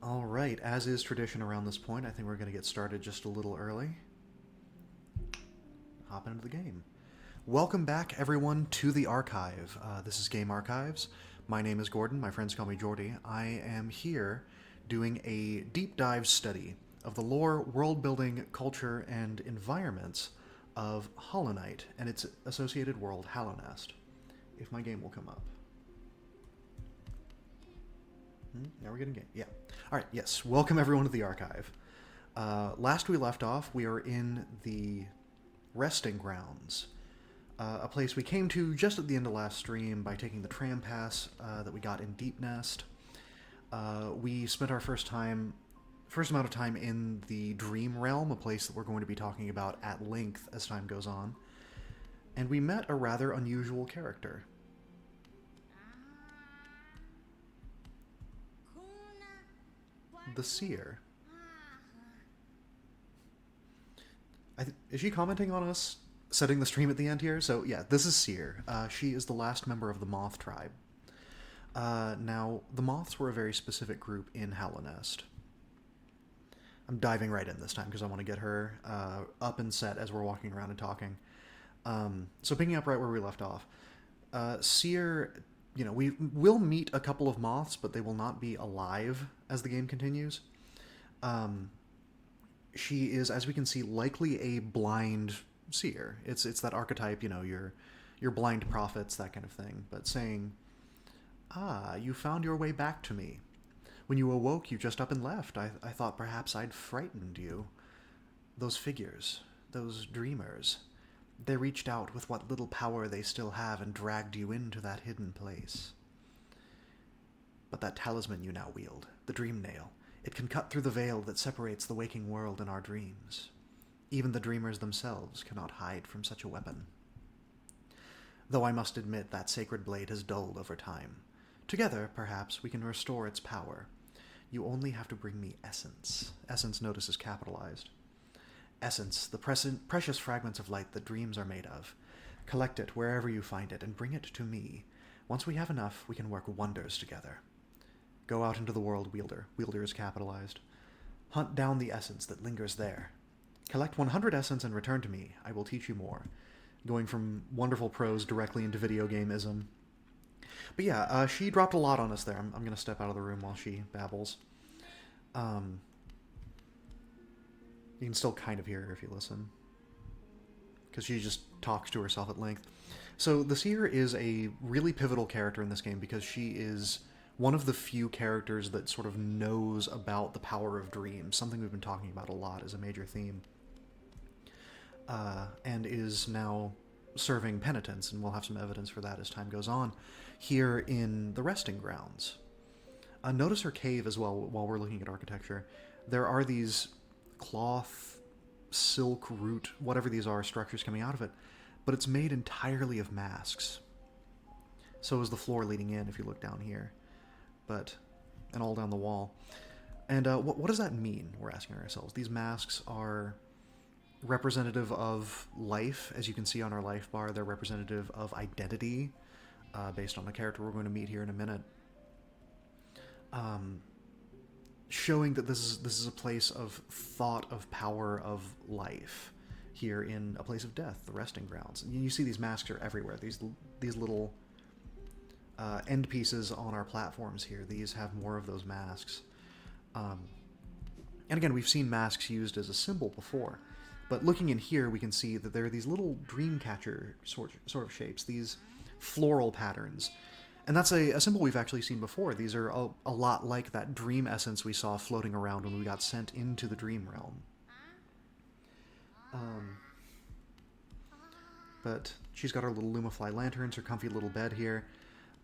All right, as is tradition around this point, I think we're going to get started just a little early. Hop into the game. Welcome back, everyone, to the archive. This is Game Archives. My name is Gordon. My friends call me Jordy. I am here doing a deep dive study of the lore, world building, culture, and environments of Hollow Knight and its associated world, Hallownest. If my game will come up. Now we're getting game. Yeah. All right. Yes. Welcome everyone to the archive. Last we left off, we are in the resting grounds, a place we came to just at the end of last stream by taking the tram pass that we got in Deep Nest. We spent our first amount of time in the Dream Realm, a place that we're going to be talking about at length as time goes on, and we met a rather unusual character. The Seer. Is she commenting on us setting the stream at the end here? So yeah, this is Seer. She is the last member of the Moth tribe. Now, the Moths were a very specific group in Hallownest. I'm diving right in this time because I want to get her up and set as we're walking around and talking. So picking up right where we left off, Seer, we will meet a couple of Moths, but they will not be alive as the game continues. She is, as we can see, likely a blind seer. It's that archetype, your blind prophets, that kind of thing. But saying, you found your way back to me. When you awoke, you just up and left. I thought perhaps I'd frightened you. Those figures, those dreamers, they reached out with what little power they still have and dragged you into that hidden place. But that talisman you now wield, the Dream Nail, it can cut through the veil that separates the waking world and our dreams. Even the dreamers themselves cannot hide from such a weapon. Though I must admit that sacred blade has dulled over time. Together, perhaps, we can restore its power. You only have to bring me essence. Essence, notice, is capitalized. Essence, the precious fragments of light that dreams are made of. Collect it wherever you find it and bring it to me. Once we have enough, we can work wonders together. Go out into the world, Wielder. Wielder is capitalized. Hunt down the essence that lingers there. Collect 100 essence and return to me. I will teach you more. Going from wonderful prose directly into video game-ism. But yeah, she dropped a lot on us there. I'm going to step out of the room while she babbles. You can still kind of hear her if you listen, because she just talks to herself at length. So the Seer is a really pivotal character in this game because she is one of the few characters that sort of knows about the power of dreams, something we've been talking about a lot as a major theme, and is now serving penitence, and we'll have some evidence for that as time goes on, here in the resting grounds. Notice her cave as well while we're looking at architecture. There are these cloth, silk, root, whatever these are, structures coming out of it, but it's made entirely of masks. So is the floor leading in if you look down here, and all down the wall. And what does that mean, we're asking ourselves? These masks are representative of life, as you can see on our life bar. They're representative of identity, based on the character we're going to meet here in a minute. Showing that this is a place of thought, of power, of life, here in a place of death, the resting grounds. You see these masks are everywhere. These little end pieces on our platforms here, these have more of those masks. And again, we've seen masks used as a symbol before, but looking in here, we can see that there are these little dream catcher sort of shapes, these floral patterns. And that's a symbol we've actually seen before. These are a lot like that dream essence we saw floating around when we got sent into the dream realm. But she's got her little Lumify lanterns, her comfy little bed here.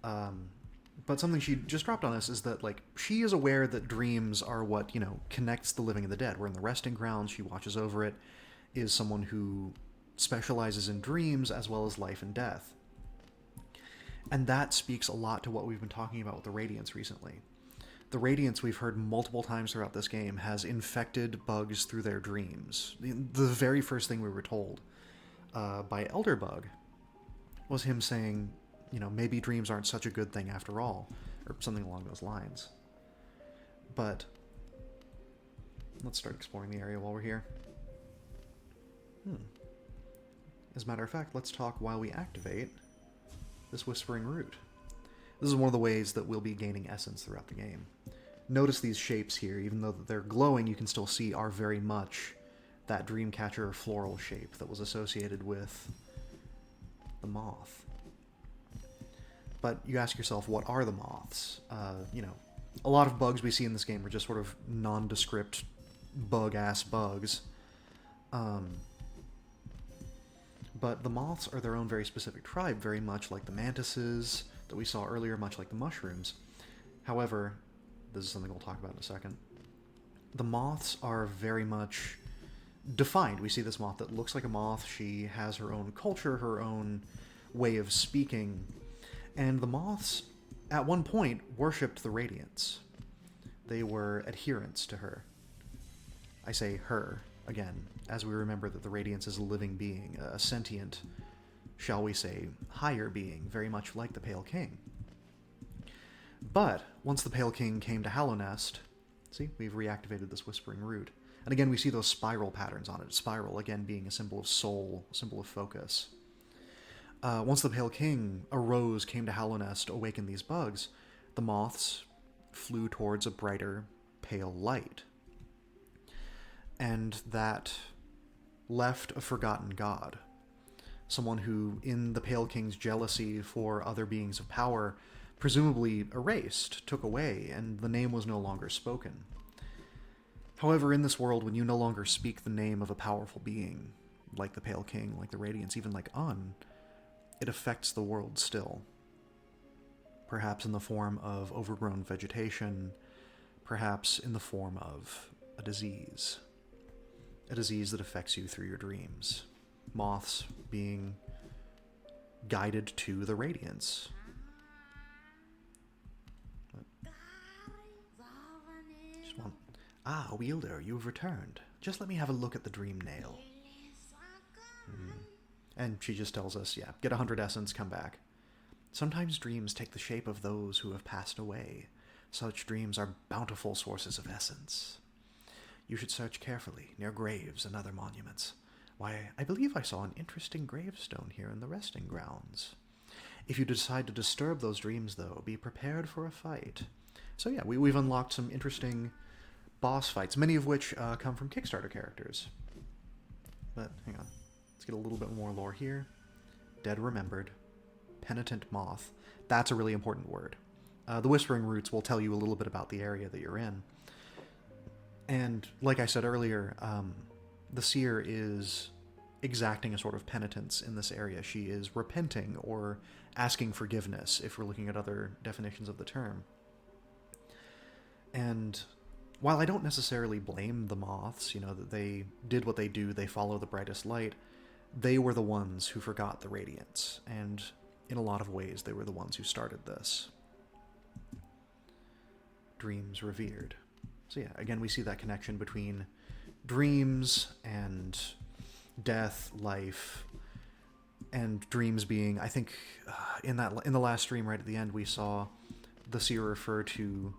But something she just dropped on us is that, she is aware that dreams are what, connects the living and the dead. We're in the resting grounds, she watches over it, is someone who specializes in dreams as well as life and death. And that speaks a lot to what we've been talking about with the Radiance recently. The Radiance, we've heard multiple times throughout this game, has infected bugs through their dreams. The very first thing we were told by Elderbug was him saying, maybe dreams aren't such a good thing after all, or something along those lines. But let's start exploring the area while we're here. As a matter of fact, let's talk while we activate this Whispering Root. This is one of the ways that we'll be gaining essence throughout the game. Notice these shapes here, even though they're glowing, you can still see are very much that Dreamcatcher floral shape that was associated with the moth. But you ask yourself, what are the moths? You know, a lot of bugs we see in this game are just sort of nondescript bug-ass bugs. But the moths are their own very specific tribe, very much like the mantises that we saw earlier, much like the mushrooms. However, this is something we'll talk about in a second. The moths are very much defined. We see this moth that looks like a moth. She has her own culture, her own way of speaking. And the moths, at one point, worshipped the Radiance. They were adherents to her. I say her, again, as we remember that the Radiance is a living being, a sentient, shall we say, higher being, very much like the Pale King. But, once the Pale King came to Hallownest, see, we've reactivated this Whispering Root. And again, we see those spiral patterns on it. Spiral, again, being a symbol of soul, a symbol of focus. Once the Pale King arose, came to Hallownest, awakened these bugs, the moths flew towards a brighter, pale light. And that left a forgotten god. Someone who, in the Pale King's jealousy for other beings of power, presumably erased, took away, and the name was no longer spoken. However, in this world, when you no longer speak the name of a powerful being, like the Pale King, like the Radiance, even like Un, it affects the world still. Perhaps in the form of overgrown vegetation, perhaps in the form of a disease. A disease that affects you through your dreams. Moths being guided to the Radiance. Ah, Wielder, you've returned. Just let me have a look at the dream nail. And she just tells us, yeah, get 100 essence, come back. Sometimes dreams take the shape of those who have passed away. Such dreams are bountiful sources of essence. You should search carefully, near graves and other monuments. Why, I believe I saw an interesting gravestone here in the resting grounds. If you decide to disturb those dreams, though, be prepared for a fight. So yeah, we've unlocked some interesting boss fights, many of which come from Kickstarter characters. But, hang on. Let's get a little bit more lore here. Dead remembered. Penitent moth. That's a really important word. The Whispering Roots will tell you a little bit about the area that you're in. And, like I said earlier, the seer is exacting a sort of penitence in this area. She is repenting or asking forgiveness, if we're looking at other definitions of the term. And while I don't necessarily blame the moths, you know, that they did what they do, they follow the brightest light, they were the ones who forgot the Radiance, and in a lot of ways they were the ones who started this. Dreams revered. So yeah, again we see that connection between dreams and death, life, and dreams being, I think, in the last stream right at the end we saw the seer refer to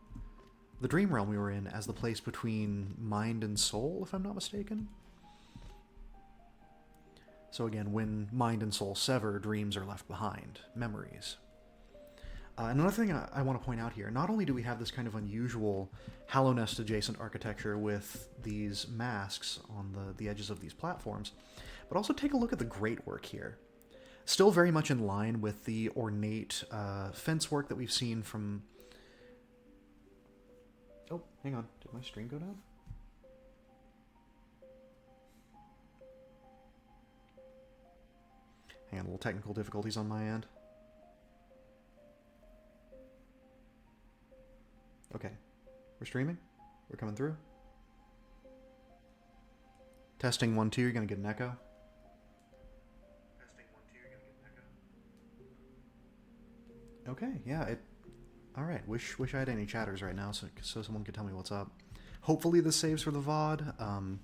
the dream realm we were in as the place between mind and soul, if I'm not mistaken. So again, when mind and soul sever, dreams are left behind, memories. Another thing I want to point out here, not only do we have this kind of unusual Hallownest adjacent architecture with these masks on the edges of these platforms, but also take a look at the grate work here. Still very much in line with the ornate fence work that we've seen from... Oh, hang on. Did my stream go down? Hang on, a little technical difficulties on my end. Okay. We're streaming? We're coming through? Testing 1, 2, you're gonna get an echo. Testing 1, 2, you're gonna get an echo. Okay, yeah, alright, wish I had any chatters right now so someone could tell me what's up. Hopefully this saves for the VOD.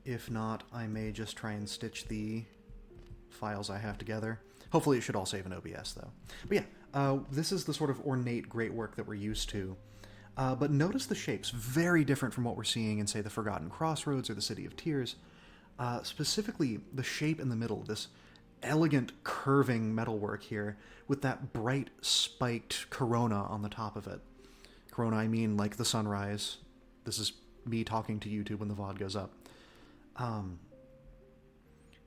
If not, I may just try and stitch the files I have together. Hopefully it should all save in OBS, though. But yeah, this is the sort of ornate great work that we're used to. But notice the shapes, very different from what we're seeing in, say, the Forgotten Crossroads or the City of Tears. Specifically, the shape in the middle, this elegant curving metalwork here with that bright spiked corona on the top of it. Corona, I mean like the sunrise. This is me talking to YouTube when the VOD goes up.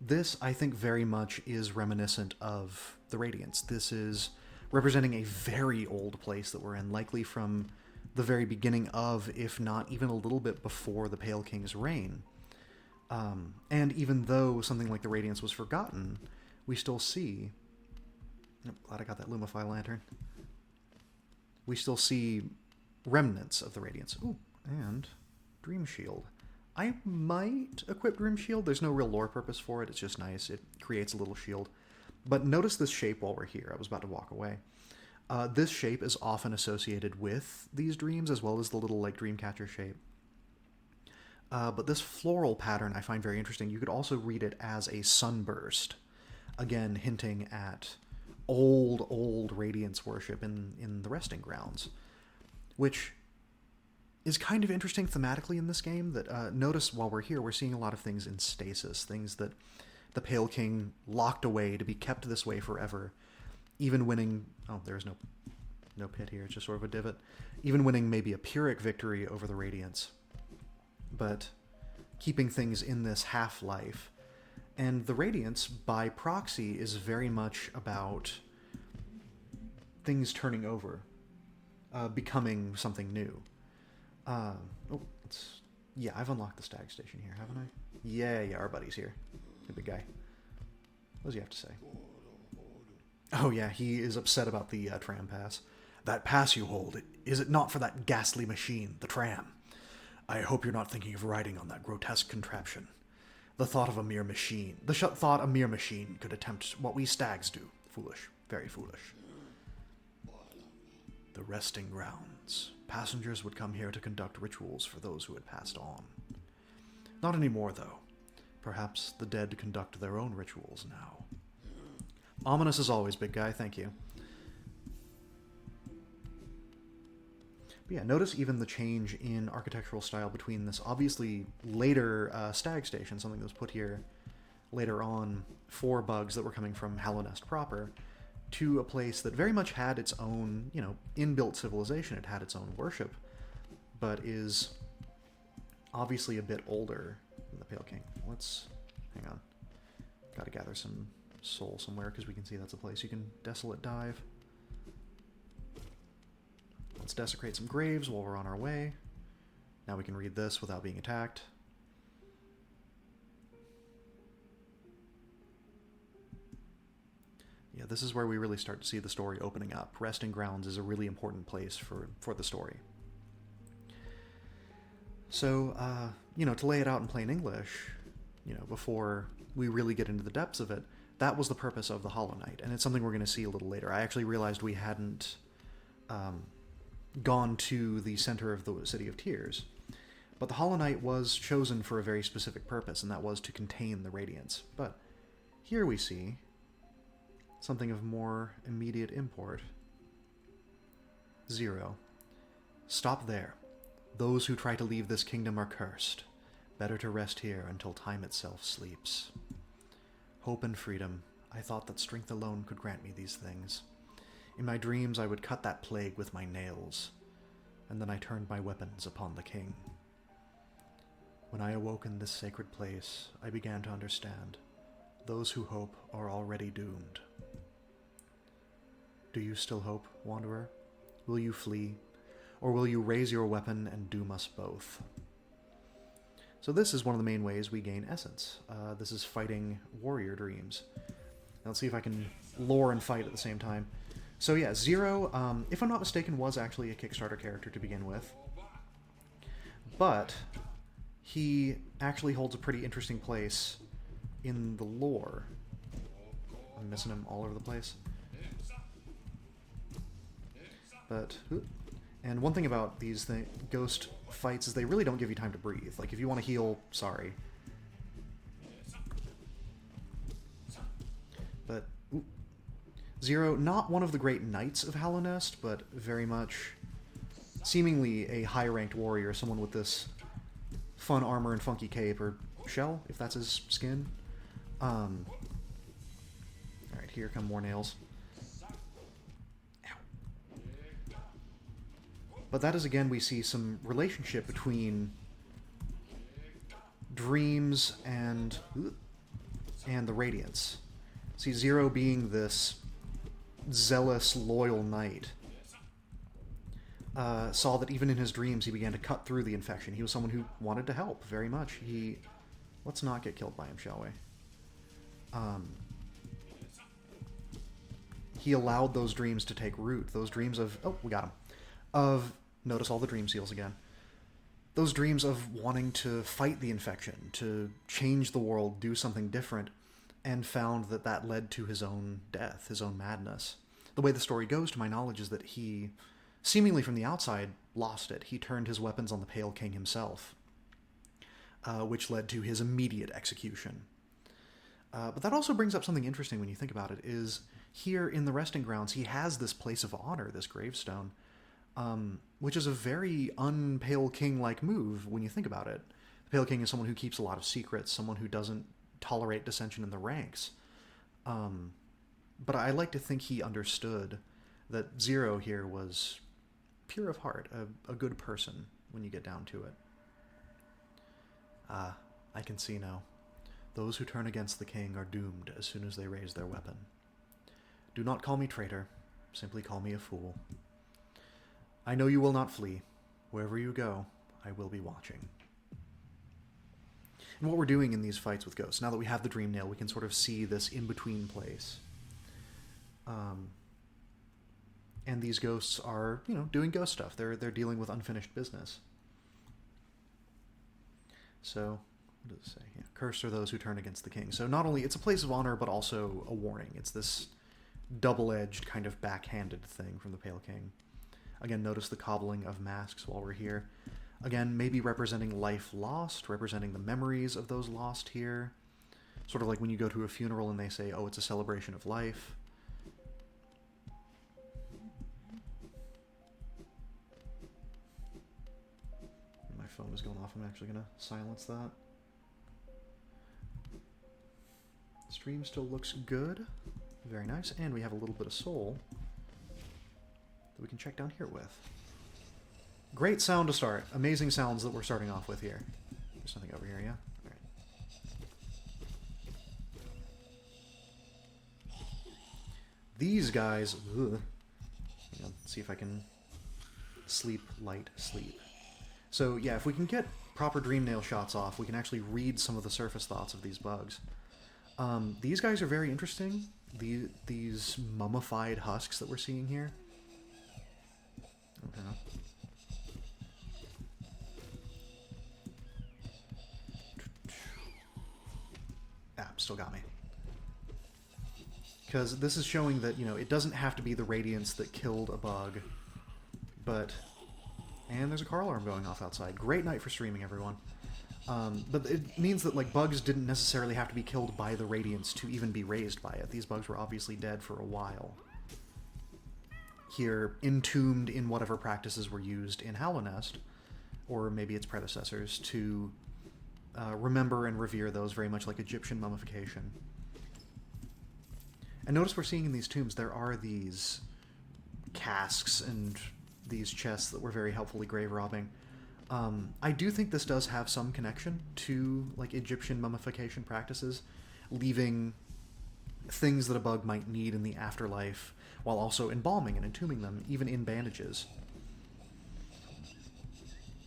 This, I think, very much is reminiscent of the Radiance. This is representing a very old place that we're in, likely from the very beginning of, if not even a little bit before, the Pale King's reign. And even though something like the Radiance was forgotten, we still see... Oh, glad I got that Lumify lantern. We still see remnants of the Radiance. Ooh, and Dream Shield. I might equip Dream Shield. There's no real lore purpose for it. It's just nice. It creates a little shield. But notice this shape while we're here. I was about to walk away. This shape is often associated with these dreams, as well as the little, like, Dreamcatcher shape. But this floral pattern I find very interesting. You could also read it as a sunburst. Again, hinting at old Radiance worship in the Resting Grounds. Which is kind of interesting thematically in this game. That notice while we're here, we're seeing a lot of things in stasis. Things that the Pale King locked away to be kept this way forever. Even winning... Oh, there's no pit here. It's just sort of a divot. Even winning maybe a Pyrrhic victory over the Radiance. But keeping things in this half-life. And the Radiance, by proxy, is very much about things turning over. Becoming something new. Yeah, I've unlocked the Stag Station here, haven't I? Yeah, our buddy's here. The big guy. What does he have to say? Oh yeah, he is upset about the tram pass. That pass you hold, is it not for that ghastly machine, the tram? I hope you're not thinking of riding on that grotesque contraption. The thought a mere machine could attempt what we stags do. Foolish. Very foolish. The Resting Grounds. Passengers would come here to conduct rituals for those who had passed on. Not anymore, though. Perhaps the dead conduct their own rituals now. Ominous as always, big guy. Thank you. But yeah, notice even the change in architectural style between this obviously later Stag Station, something that was put here later on for bugs that were coming from Hallownest proper, to a place that very much had its own, inbuilt civilization. It had its own worship, but is obviously a bit older than the Pale King. Let's... hang on. Gotta gather some soul somewhere, because we can see that's a place you can desolate dive. Let's desecrate some graves while we're on our way. Now we can read this without being attacked. Yeah, this is where we really start to see the story opening up. Resting Grounds is a really important place for the story. So, to lay it out in plain English, before we really get into the depths of it, that was the purpose of the Hollow Knight, and it's something we're going to see a little later. I actually realized we hadn't gone to the center of the City of Tears, but the Hollow Knight was chosen for a very specific purpose, and that was to contain the Radiance. But here we see something of more immediate import. 0. Stop there. Those who try to leave this kingdom are cursed. Better to rest here until time itself sleeps. Hope and freedom. I thought that strength alone could grant me these things. In my dreams I would cut that plague with my nails, and then I turned my weapons upon the king. When I awoke in this sacred place, I began to understand. Those who hope are already doomed. Do you still hope, Wanderer? Will you flee? Or will you raise your weapon and doom us both? So this is one of the main ways we gain essence. This is fighting warrior dreams. Now let's see if I can lore and fight at the same time. So yeah, 0, if I'm not mistaken, was actually a Kickstarter character to begin with. But he actually holds a pretty interesting place in the lore. I'm missing him all over the place. But, and one thing about these ghost fights is they really don't give you time to breathe. Like, if you want to heal, sorry. But, 0, not one of the great knights of Hallownest, but very much seemingly a high-ranked warrior, someone with this fun armor and funky cape, or shell, if that's his skin. Alright, here come more nails. Ow. But that is, again, we see some relationship between dreams and the Radiance. See, Zero being this zealous, loyal knight, saw that even in his dreams he began to cut through the infection. He was someone who wanted to help very much. Let's not get killed by him, shall we? He allowed those dreams to take root. Those dreams of... Oh, we got him. Notice all the dream seals again. Those dreams of wanting to fight the infection, to change the world, do something different, and found that that led to his own death, his own madness. The way the story goes, to my knowledge, is that he, seemingly from the outside, lost it. He turned his weapons on the Pale King himself, which led to his immediate execution. But that also brings up something interesting when you think about it, is here in the resting grounds, he has this place of honor, this gravestone, which is a very un-Pale King-like move when you think about it. The Pale King is someone who keeps a lot of secrets, someone who doesn't tolerate dissension in the ranks. But I like to think he understood that Zero here was pure of heart, a good person when you get down to it. I can see now. Those who turn against the king are doomed as soon as they raise their weapon. Do not call me traitor, simply call me a fool. I know you will not flee. Wherever you go, I will be watching. And what we're doing in these fights with ghosts, now that we have the Dream Nail, we can sort of see this in-between place. And these ghosts are, doing ghost stuff. They're dealing with unfinished business. So, what does it say? Yeah, cursed are those who turn against the king. So not only, it's a place of honor, but also a warning. It's this double-edged, kind of backhanded thing from the Pale King. Again, notice the cobbling of masks while we're here. Again, maybe representing life lost, representing the memories of those lost here. Sort of like when you go to a funeral and they say, oh, it's a celebration of life. My phone is going off. I'm actually going to silence that. Stream still looks good. Very nice. And we have a little bit of soul that we can check down here with. Great sound to start. Amazing sounds that we're starting off with here. There's nothing over here, yeah? All right. These guys... Ugh. Hang on, see if I can... Sleep, light, sleep. So, yeah, if we can get proper Dream Nail shots off, we can actually read some of the surface thoughts of these bugs. These guys are very interesting. These mummified husks that we're seeing here. Okay. Still got me. Because this is showing that, it doesn't have to be the Radiance that killed a bug, but... And there's a car alarm going off outside. Great night for streaming, everyone. But it means that, bugs didn't necessarily have to be killed by the Radiance to even be raised by it. These bugs were obviously dead for a while. Here, entombed in whatever practices were used in Hallownest, or maybe its predecessors, to remember and revere those, very much like Egyptian mummification. And notice we're seeing in these tombs, there are these casks and these chests that were very helpfully grave robbing. I do think this does have some connection to Egyptian mummification practices, leaving things that a bug might need in the afterlife, while also embalming and entombing them, even in bandages.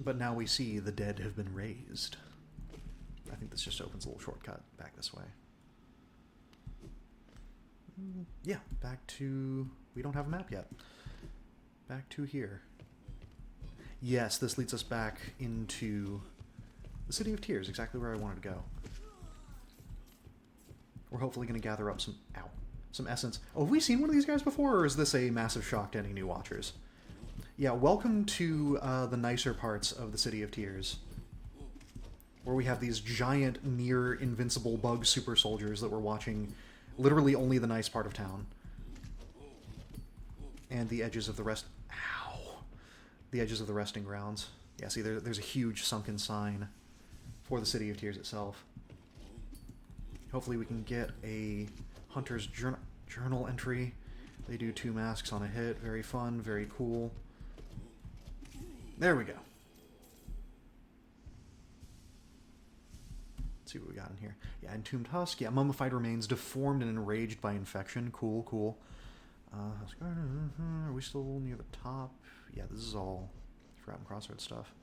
But now we see the dead have been raised. I think this just opens a little shortcut back this way. Yeah, back to... We don't have a map yet. Back to here. Yes, this leads us back into the City of Tears, exactly where I wanted to go. We're hopefully going to gather up some essence. Oh, have we seen one of these guys before, or is this a massive shock to any new watchers? Yeah, welcome to the nicer parts of the City of Tears, where we have these giant, near-invincible bug super soldiers that we're watching literally only the nice part of town. And the edges of the rest... Ow! The edges of the resting grounds. Yeah, see, there's a huge sunken sign for the City of Tears itself. Hopefully we can get a Hunter's journal entry. They do 2 masks on a hit. Very fun, very cool. There we go. Let's see what we got in here. Yeah, Entombed Husk. Yeah, mummified remains, deformed and enraged by infection. Cool, cool. Are we still near the top? Yeah, this is all Forgotten Crossroads stuff.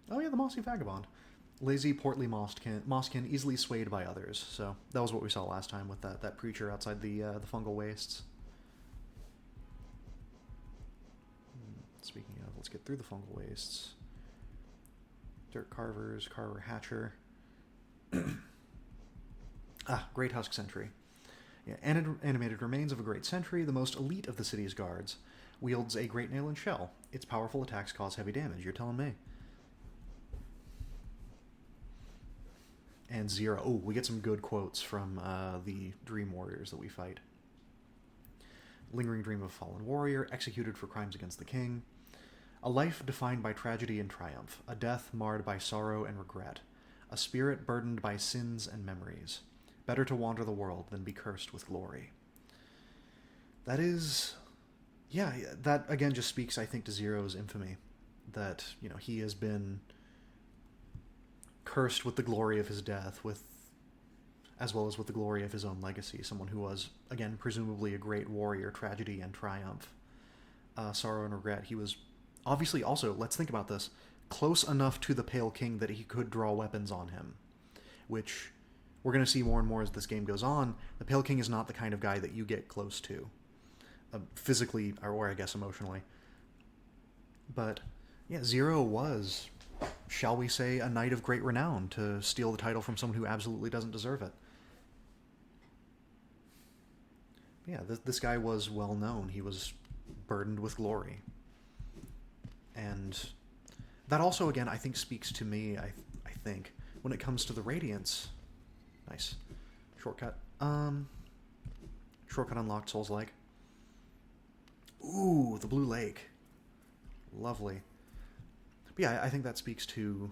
Oh yeah, the Mossy Vagabond. Lazy, portly mosskin, easily swayed by others. So that was what we saw last time with that preacher outside the fungal wastes. Speaking of, let's get through the fungal wastes. Dirt carvers, carver hatcher. Great husk sentry. Yeah, animated remains of a great sentry, the most elite of the city's guards. Wields a great nail and shell. Its powerful attacks cause heavy damage. You're telling me. And Zero. Oh, we get some good quotes from the Dream Warriors that we fight. Lingering dream of a fallen warrior, executed for crimes against the king. A life defined by tragedy and triumph. A death marred by sorrow and regret. A spirit burdened by sins and memories. Better to wander the world than be cursed with glory. That is... Yeah, that again just speaks, I think, to Zero's infamy. That, you know, he has been cursed with the glory of his death, as well as with the glory of his own legacy. Someone who was, again, presumably a great warrior, tragedy and triumph, sorrow and regret. He was obviously also, let's think about this, close enough to the Pale King that he could draw weapons on him, which we're going to see more and more as this game goes on. The Pale King is not the kind of guy that you get close to, physically, or I guess emotionally. But yeah, Zero was, shall we say, a knight of great renown to steal the title from someone who absolutely doesn't deserve it. Yeah, this guy was well known. He was burdened with glory. And that also, again, I think speaks to me, I think, when it comes to the Radiance. Nice. Shortcut. Shortcut unlocked, Souls-like. Ooh, the Blue Lake. Lovely. But yeah, I think that speaks to...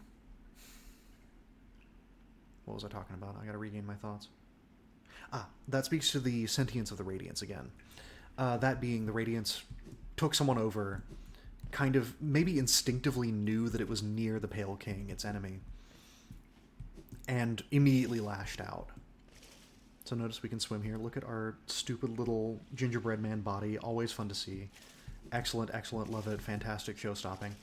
What was I talking about? I gotta regain my thoughts. That speaks to the sentience of the Radiance again. That being, the Radiance took someone over, kind of maybe instinctively knew that it was near the Pale King, its enemy, and immediately lashed out. So notice we can swim here. Look at our stupid little gingerbread man body. Always fun to see. Excellent, excellent. Love it. Fantastic show-stopping.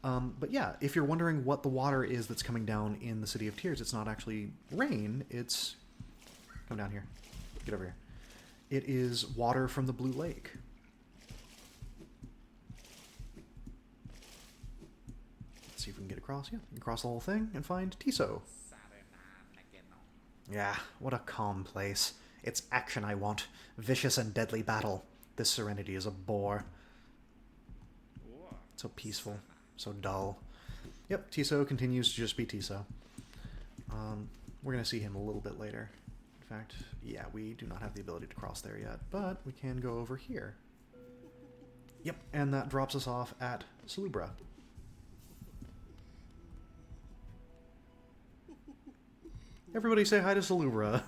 But yeah, if you're wondering what the water is that's coming down in the City of Tears, it's not actually rain. It's... Come down here. Get over here. It is water from the Blue Lake. Let's see if we can get across. Yeah, we can cross the whole thing and find Tiso. Yeah, what a calm place. It's action I want. Vicious and deadly battle. This serenity is a bore. So peaceful. So dull. Yep, Tiso continues to just be Tiso. We're going to see him a little bit later. In fact, yeah, we do not have the ability to cross there yet, but we can go over here. Yep, and that drops us off at Salubra. Everybody say hi to Salubra.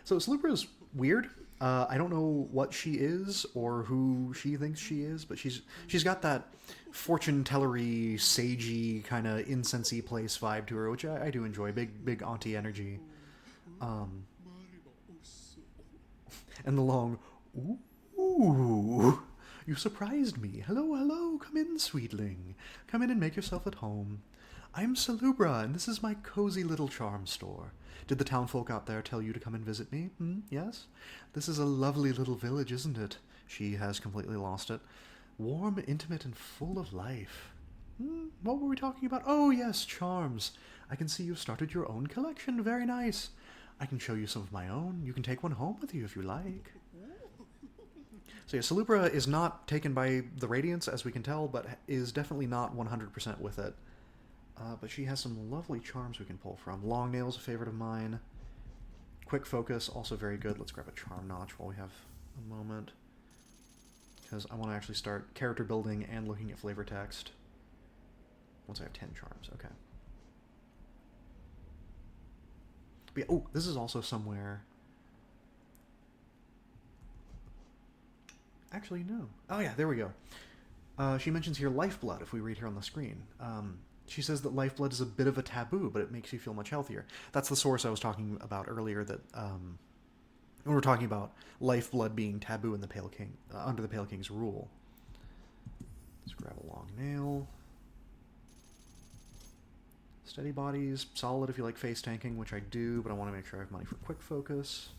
So Salubra is weird. I don't know what she is or who she thinks she is, but she's got that fortune-tellery, sagey, kind of incensey place vibe to her, which I do enjoy. Big auntie energy. And the long, ooh, you surprised me. Hello, hello, come in, sweetling. Come in and make yourself at home. I'm Salubra, and this is my cozy little charm store. Did the townfolk out there tell you to come and visit me? Yes? This is a lovely little village, isn't it? She has completely lost it. Warm, intimate, and full of life. What were we talking about? Oh, yes, charms. I can see you've started your own collection. Very nice. I can show you some of my own. You can take one home with you if you like. So yeah, Salubra is not taken by the Radiance, as we can tell, but is definitely not 100% with it. But she has some lovely charms we can pull from. Long Nail's a favorite of mine. Quick Focus, also very good. Let's grab a Charm Notch while we have a moment, because I want to actually start character building and looking at flavor text once I have 10 charms. Okay. But yeah, oh, this is also somewhere... Actually, no. Oh yeah, there we go. She mentions here lifeblood, if we read here on the screen. She says that lifeblood is a bit of a taboo, but it makes you feel much healthier. That's the source I was talking about earlier, that when we were talking about lifeblood being taboo in the Pale King, under the Pale King's rule. Let's grab a long nail. Steady bodies, solid if you like face tanking, which I do, but I want to make sure I have money for quick focus.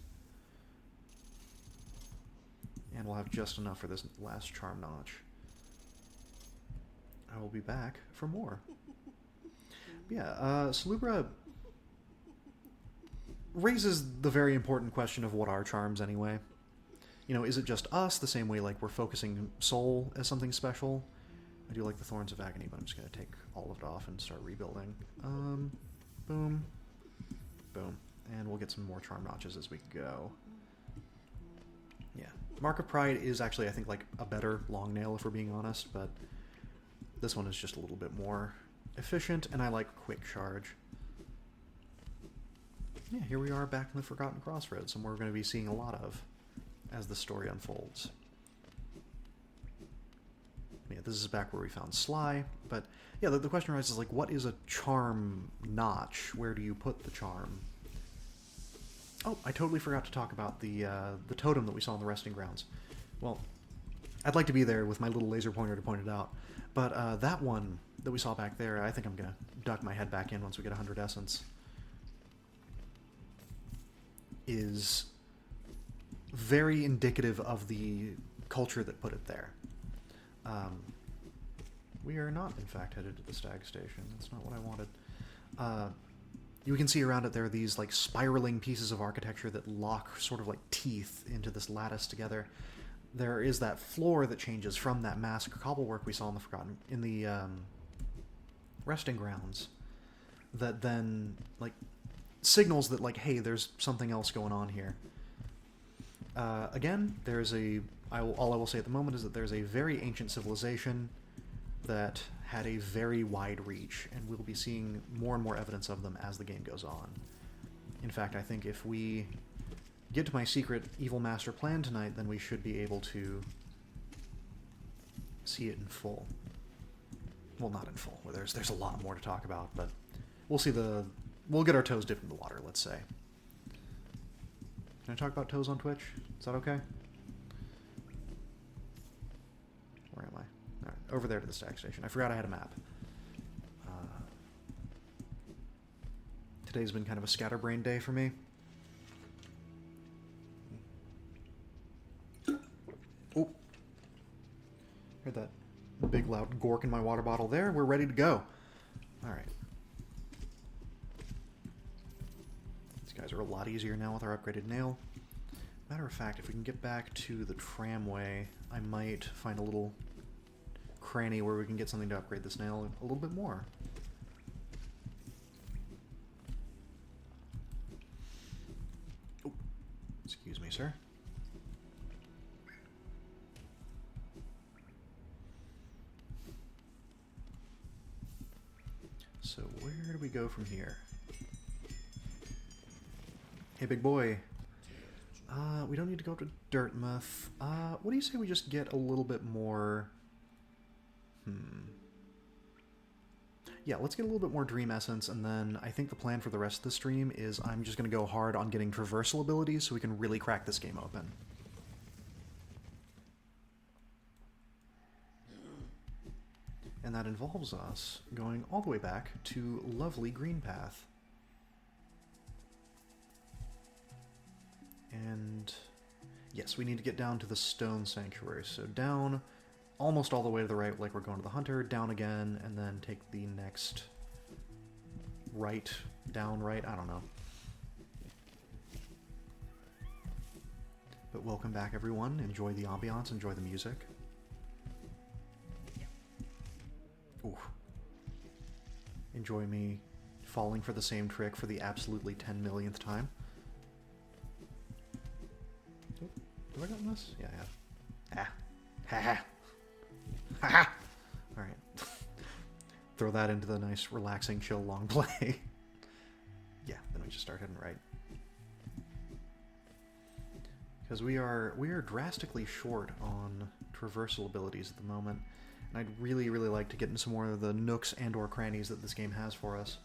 And we'll have just enough for this last charm notch. I will be back for more. But yeah, Salubra raises the very important question of what are charms anyway. You know, is it just us, the same way like we're focusing soul as something special? I do like the Thorns of Agony, but I'm just going to take all of it off and start rebuilding. Boom. Boom. And we'll get some more charm notches as we go. Yeah. Mark of Pride is actually, I think, like a better long nail, if we're being honest, but this one is just a little bit more efficient, and I like quick charge. Yeah, here we are back in the Forgotten Crossroads, and we're going to be seeing a lot of as the story unfolds. Yeah, this is back where we found Sly, but yeah, the question arises, like, what is a charm notch? Where do you put the charm? Oh, I totally forgot to talk about the totem that we saw in the resting grounds. Well, I'd like to be there with my little laser pointer to point it out, but that one that we saw back there, I think I'm going to duck my head back in once we get 100 essence, is very indicative of the culture that put it there. We are not, in fact, headed to the Stag Station. That's not what I wanted. You can see around it there are these like spiraling pieces of architecture that lock sort of like teeth into this lattice together. There is that floor that changes from that mask cobblework we saw in the resting grounds, that then like signals that like, hey, there's something else going on here. Again, there's all I will say at the moment is that there's a very ancient civilization that had a very wide reach, and we'll be seeing more and more evidence of them as the game goes on. In fact, I think if we get to my secret evil master plan tonight, then we should be able to see it in full. Well, not in full. There's a lot more to talk about, but we'll get our toes dipped in the water, let's say. Can I talk about toes on Twitch? Is that okay? Where am I? All right, over there to the Stag Station. I forgot I had a map. Today's been kind of a scatterbrained day for me. Oh. Heard that big loud gork in my water bottle there. We're ready to go. All right. These guys are a lot easier now with our upgraded nail. Matter of fact, if we can get back to the tramway, I might find a little cranny where we can get something to upgrade this nail a little bit more. Oh, excuse me, sir. So where do we go from here? Hey, big boy. We don't need to go to Dirtmouth. What do you say we just get a little bit more... Yeah, let's get a little bit more Dream Essence, and then I think the plan for the rest of the stream is I'm just going to go hard on getting traversal abilities so we can really crack this game open. And that involves us going all the way back to lovely Greenpath. And yes, we need to get down to the Stone Sanctuary. So down almost all the way to the right, like we're going to the Hunter, down again, and then take the next right, down right, I don't know. But welcome back, everyone. Enjoy the ambiance, enjoy the music. Ooh. Enjoy me falling for the same trick for the absolutely 10 millionth time. Have I gotten this? Yeah, I have. Ah. Ha ha. Ha ha. Alright. Throw that into the nice, relaxing, chill, long play. Yeah, then we just start heading right. Because we are drastically short on traversal abilities at the moment. And I'd really, really like to get into some more of the nooks and or crannies that this game has for us.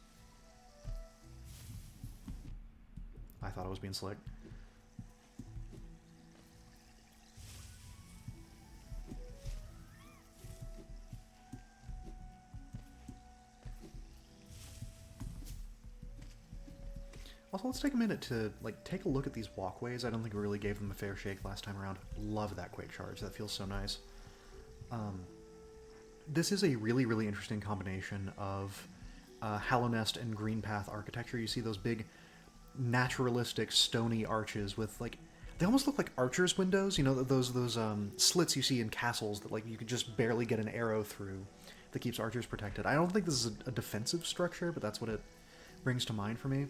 I thought I was being slick. Also, let's take a minute to take a look at these walkways. I don't think we really gave them a fair shake last time around. Love that quick charge. That feels so nice. This is a really, really interesting combination of Hallownest and Greenpath architecture. You see those big, naturalistic, stony arches with they almost look like archers' windows. You know, those slits you see in castles that you could just barely get an arrow through that keeps archers protected. I don't think this is a defensive structure, but that's what it brings to mind for me.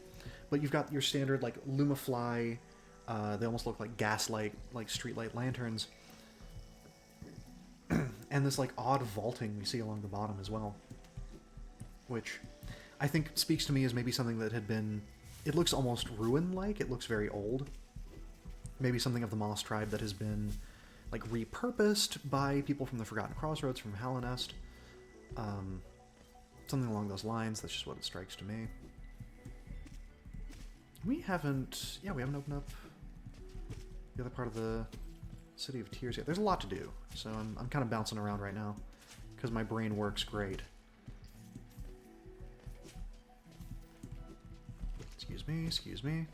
But you've got your standard Lumafly. They almost look like gaslight, streetlight lanterns. And this odd vaulting we see along the bottom as well, which I think speaks to me as maybe something that had been. It looks almost ruin-like. It looks very old. Maybe something of the Moss tribe that has been repurposed by people from the Forgotten Crossroads from Hallownest. Something along those lines. That's just what it strikes to me. We haven't opened up the other part of the City of Tears yet. There's a lot to do, so I'm kind of bouncing around right now because my brain works great. Excuse me.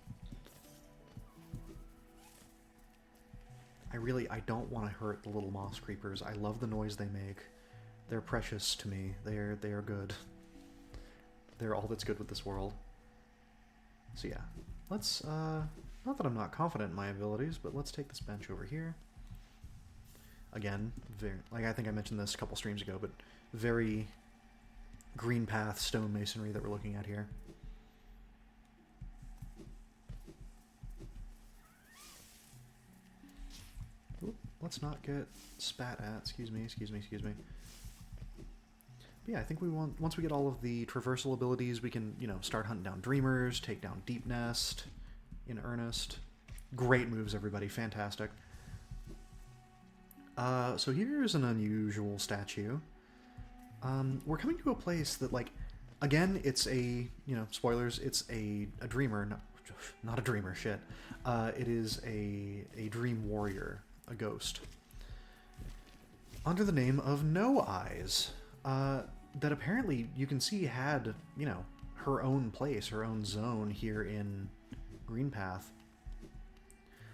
I don't want to hurt the little moss creepers. I love the noise they make. They're precious to me. They are good. They're all that's good with this world. So yeah, let's, not that I'm not confident in my abilities, but let's take this bench over here. Again, I think I mentioned this a couple streams ago, but very Greenpath stone masonry that we're looking at here. Oop, let's not get spat at. Excuse me. But yeah, I think once we get all of the traversal abilities, we can, start hunting down Dreamers, take down Deep Nest in earnest. Great moves, everybody. Fantastic. So here's an unusual statue. We're coming to a place that, again, it's a, spoilers, it's a dreamer, not a dreamer, shit. It is a dream warrior, a ghost, under the name of No Eyes. That apparently you can see had, her own place, her own zone here in Greenpath,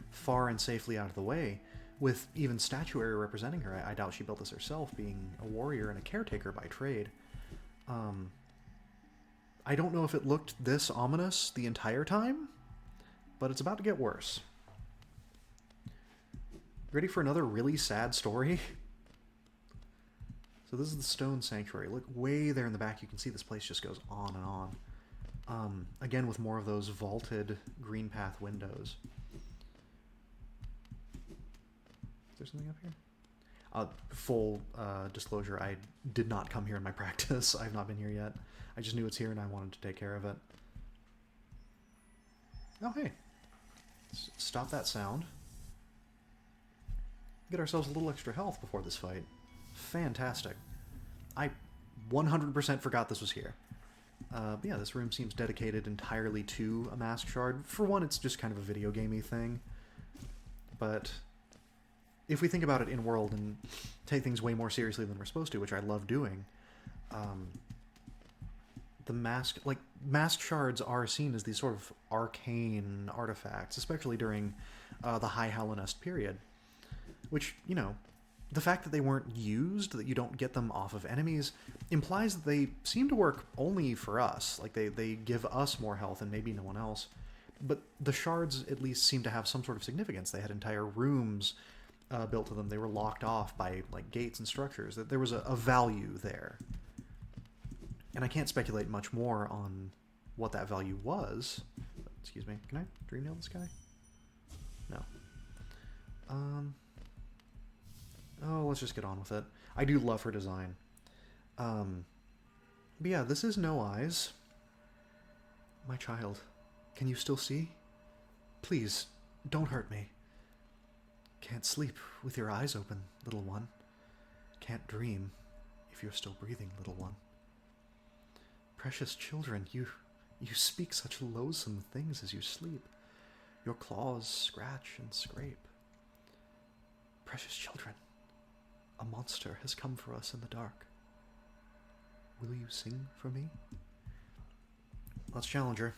far and safely out of the way, with even statuary representing her. I doubt she built this herself, being a warrior and a caretaker by trade. I don't know if it looked this ominous the entire time, but it's about to get worse. Ready for another really sad story? So this is the Stone Sanctuary. Look way there in the back. You can see this place just goes on and on. Again, with more of those vaulted Greenpath windows. Is there something up here? Full disclosure, I did not come here in my practice. I've not been here yet. I just knew it's here and I wanted to take care of it. Oh, hey. Stop that sound. Get ourselves a little extra health before this fight. Fantastic. I 100% forgot this was here. But yeah, this room seems dedicated entirely to a Mask Shard. For one, it's just kind of a video gamey thing. But if we think about it in world and take things way more seriously than we're supposed to, which I love doing, the mask shards are seen as these sort of arcane artifacts, especially during the High Hallownest period. Which, the fact that they weren't used, that you don't get them off of enemies, implies that they seem to work only for us. They give us more health and maybe no one else. But the shards at least seem to have some sort of significance. They had entire rooms built to them. They were locked off by gates and structures. That there was a value there. And I can't speculate much more on what that value was. Excuse me, can I dream nail this guy? No. let's just get on with it. I do love her design. But yeah, this is No Eyes. My child, can you still see? Please, don't hurt me. Can't sleep with your eyes open, little one. Can't dream if you're still breathing, little one. Precious children, you speak such loathsome things as you sleep. Your claws scratch and scrape. Precious children, a monster has come for us in the dark. Will you sing for me? Let's challenge her.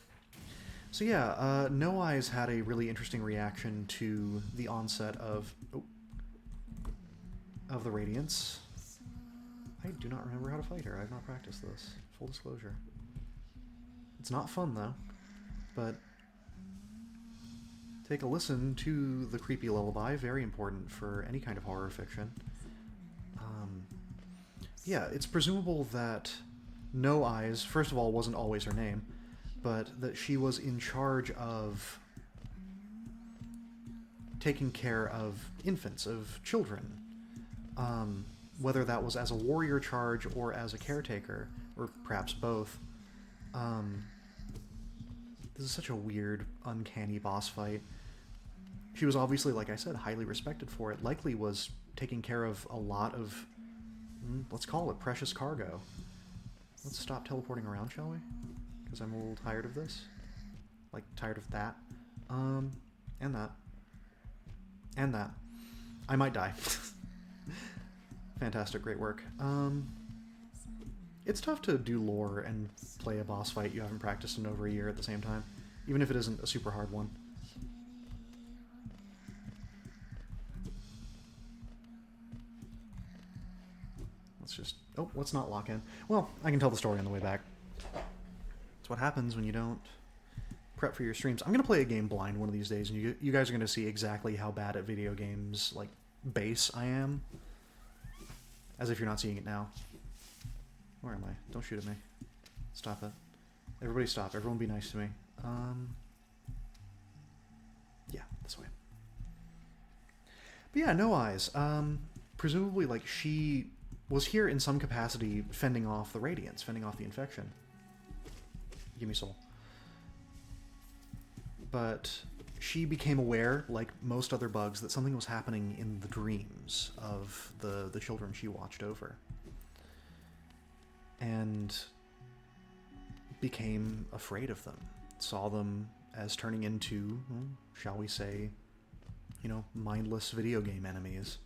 So yeah, No Eyes had a really interesting reaction to the onset of the Radiance. I do not remember how to fight her. I have not practiced this. Full disclosure. It's not fun though, but take a listen to the creepy lullaby. Very important for any kind of horror fiction. Yeah, it's presumable that No Eyes, first of all, wasn't always her name, but that she was in charge of taking care of infants, of children. Whether that was as a warrior charge or as a caretaker, or perhaps both. This is such a weird, uncanny boss fight. She was obviously, like I said, highly respected for it. Likely was taking care of a lot of, let's call it, precious cargo. Let's stop teleporting around, shall we? Because I'm a little tired of this. Like, tired of that. And that. And that. I might die. Fantastic, great work. It's tough to do lore and play a boss fight you haven't practiced in over a year at the same time, even if it isn't a super hard one. Let's just... Oh, let's not lock in. Well, I can tell the story on the way back. That's what happens when you don't prep for your streams. I'm going to play a game blind one of these days, and you guys are going to see exactly how bad at video games, like, base I am. As if you're not seeing it now. Where am I? Don't shoot at me. Stop it. Everybody stop. Everyone be nice to me. Yeah, this way. But yeah, No Eyes. Presumably, like, she was here in some capacity fending off the Radiance, fending off the infection. Give me soul. But she became aware, like most other bugs, that something was happening in the dreams of the children she watched over. And became afraid of them. Saw them as turning into, shall we say, mindless video game enemies.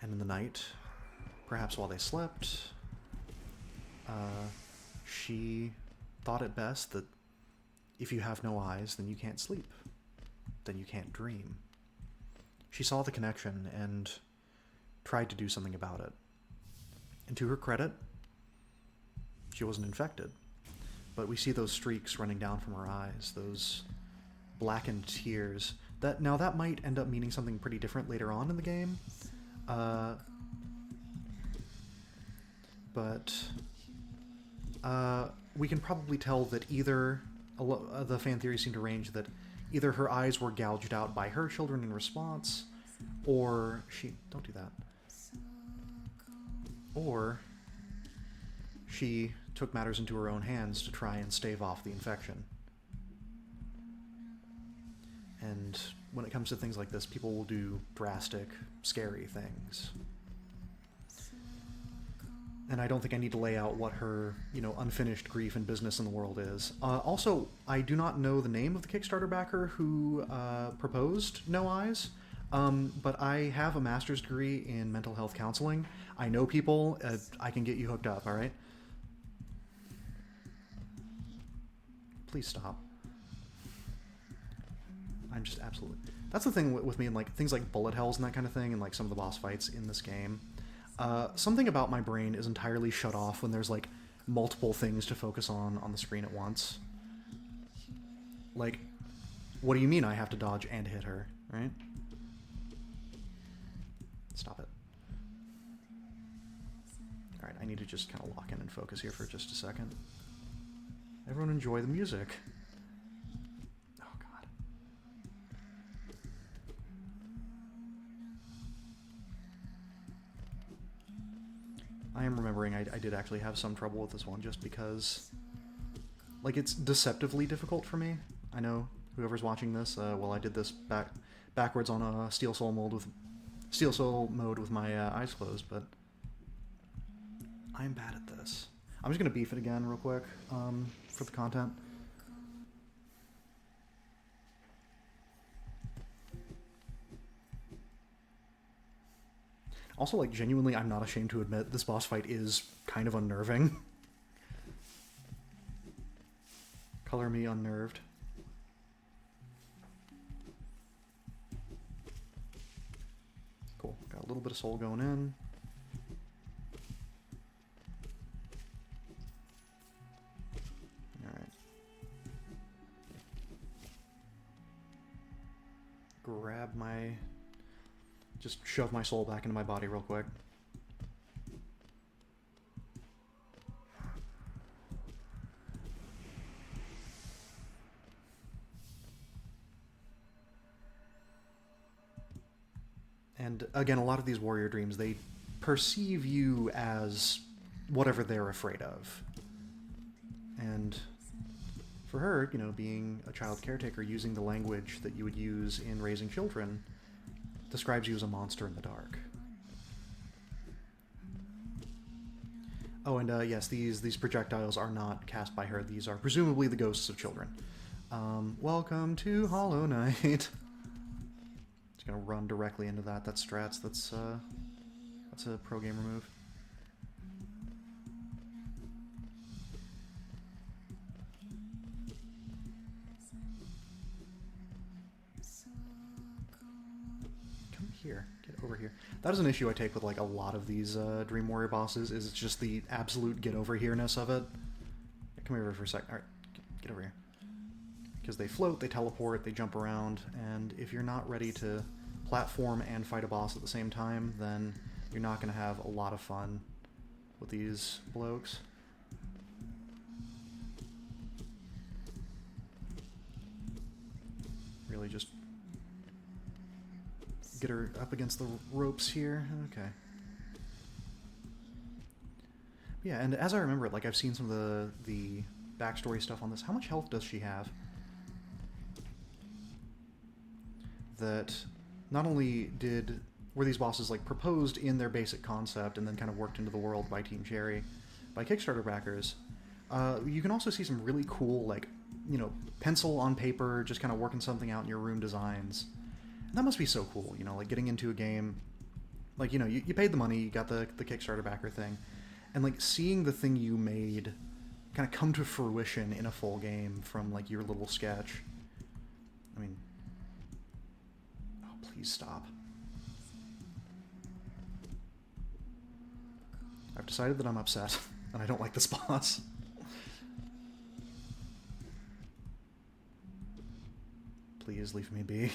And in the night, perhaps while they slept, she thought it best that if you have no eyes, then you can't sleep. Then you can't dream. She saw the connection and tried to do something about it. And to her credit, she wasn't infected. But we see those streaks running down from her eyes, those blackened tears. Now that might end up meaning something pretty different later on in the game. But we can probably tell that either... the fan theories seem to range that either her eyes were gouged out by her children in response, or she... Don't do that. Or she took matters into her own hands to try and stave off the infection. And when it comes to things like this, people will do drastic, scary things. And I don't think I need to lay out what her, unfinished grief and business in the world is. Also, I do not know the name of the Kickstarter backer who proposed No Eyes, but I have a master's degree in mental health counseling. I know people. I can get you hooked up, all right? Please stop. I'm just absolutely... That's the thing with me and things like bullet hells and that kind of thing, and some of the boss fights in this game. Something about my brain is entirely shut off when there's multiple things to focus on the screen at once. What do you mean I have to dodge and hit her, right? Stop it. Alright, I need to just kind of lock in and focus here for just a second. Everyone enjoy the music. Oh, God. I am remembering I did actually have some trouble with this one just because, like, it's deceptively difficult for me. I know whoever's watching this, well, I did this backwards on a Steel Soul mode with my eyes closed, but I'm bad at this. I'm just gonna beef it again real quick for the content. Also, like, genuinely, I'm not ashamed to admit this boss fight is kind of unnerving. Color me unnerved. Cool. Got a little bit of soul going in. Alright. Grab my... Just shove my soul back into my body real quick. And again, a lot of these warrior dreams, they perceive you as whatever they're afraid of. And for her, you know, being a child caretaker, using the language that you would use in raising children, describes you as a monster in the dark. Oh, and yes, these projectiles are not cast by her. These are presumably the ghosts of children. Welcome to Hollow Knight. Just gonna run directly into that. That's strats. That's a pro gamer move. Here, get over here. That is an issue I take with like a lot of these Dream Warrior bosses, is it's just the absolute get over here-ness of it. Come here for a sec. Alright, get over here. Because they float, they teleport, they jump around, and if you're not ready to platform and fight a boss at the same time, then you're not going to have a lot of fun with these blokes. Really just get her up against the ropes here. Okay. Yeah, and as I remember it, like, I've seen some of the backstory stuff on this. How much health does she have? That not only were these bosses like proposed in their basic concept and then kind of worked into the world by Team Cherry, by Kickstarter backers, you can also see some really cool, like, you know, pencil on paper, just kind of working something out in your room designs. That must be so cool, you know, like getting into a game, like, you know, you paid the money, you got the Kickstarter backer thing, and like seeing the thing you made kind of come to fruition in a full game from like your little sketch. I mean, oh, please stop. I've decided that I'm upset, and I don't like this boss. Please leave me be.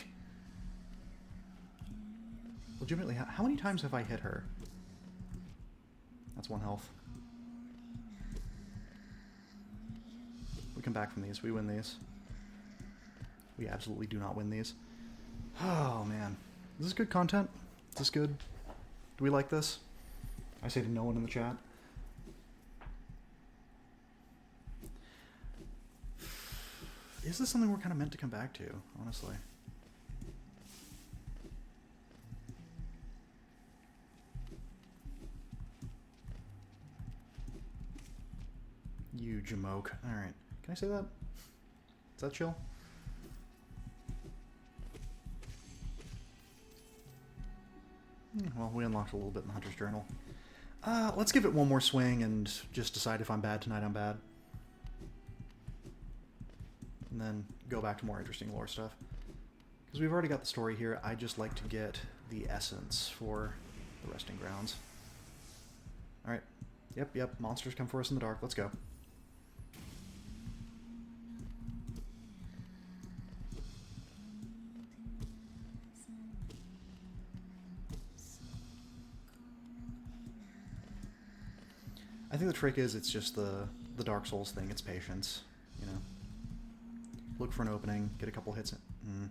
Legitimately, how many times have I hit her? That's one health. We come back from these. We win these. We absolutely do not win these. Oh, man. Is this good content? Is this good? Do we like this? I say to no one in the chat. Is this something we're kind of meant to come back to, honestly? You jamoke. Alright. Can I say that? Is that chill? Well, we unlocked a little bit in the Hunter's Journal. Let's give it one more swing and just decide if I'm bad tonight, I'm bad. And then go back to more interesting lore stuff. Because we've already got the story here, I'd just like to get the essence for the resting grounds. Alright. Yep, monsters come for us in the dark. Let's go. I think the trick is it's just the Dark Souls thing. It's patience, you know. Look for an opening, get a couple hits in.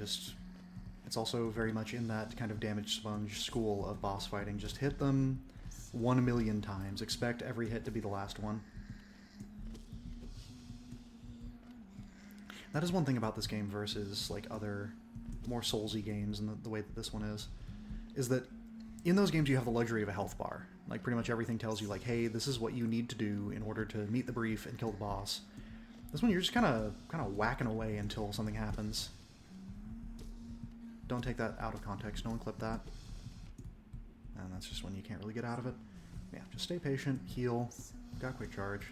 just... It's also very much in that kind of damage sponge school of boss fighting. Just hit them 1,000,000 times. Expect every hit to be the last one. That is one thing about this game versus like other more Soulsy games and the way that this one is that in those games you have the luxury of a health bar. Like pretty much everything tells you like, hey, this is what you need to do in order to meet the brief and kill the boss. This one you're just kind of whacking away until something happens. Don't take that out of context. No one clip that. And that's just when you can't really get out of it. Yeah, just stay patient, heal, got quick charge.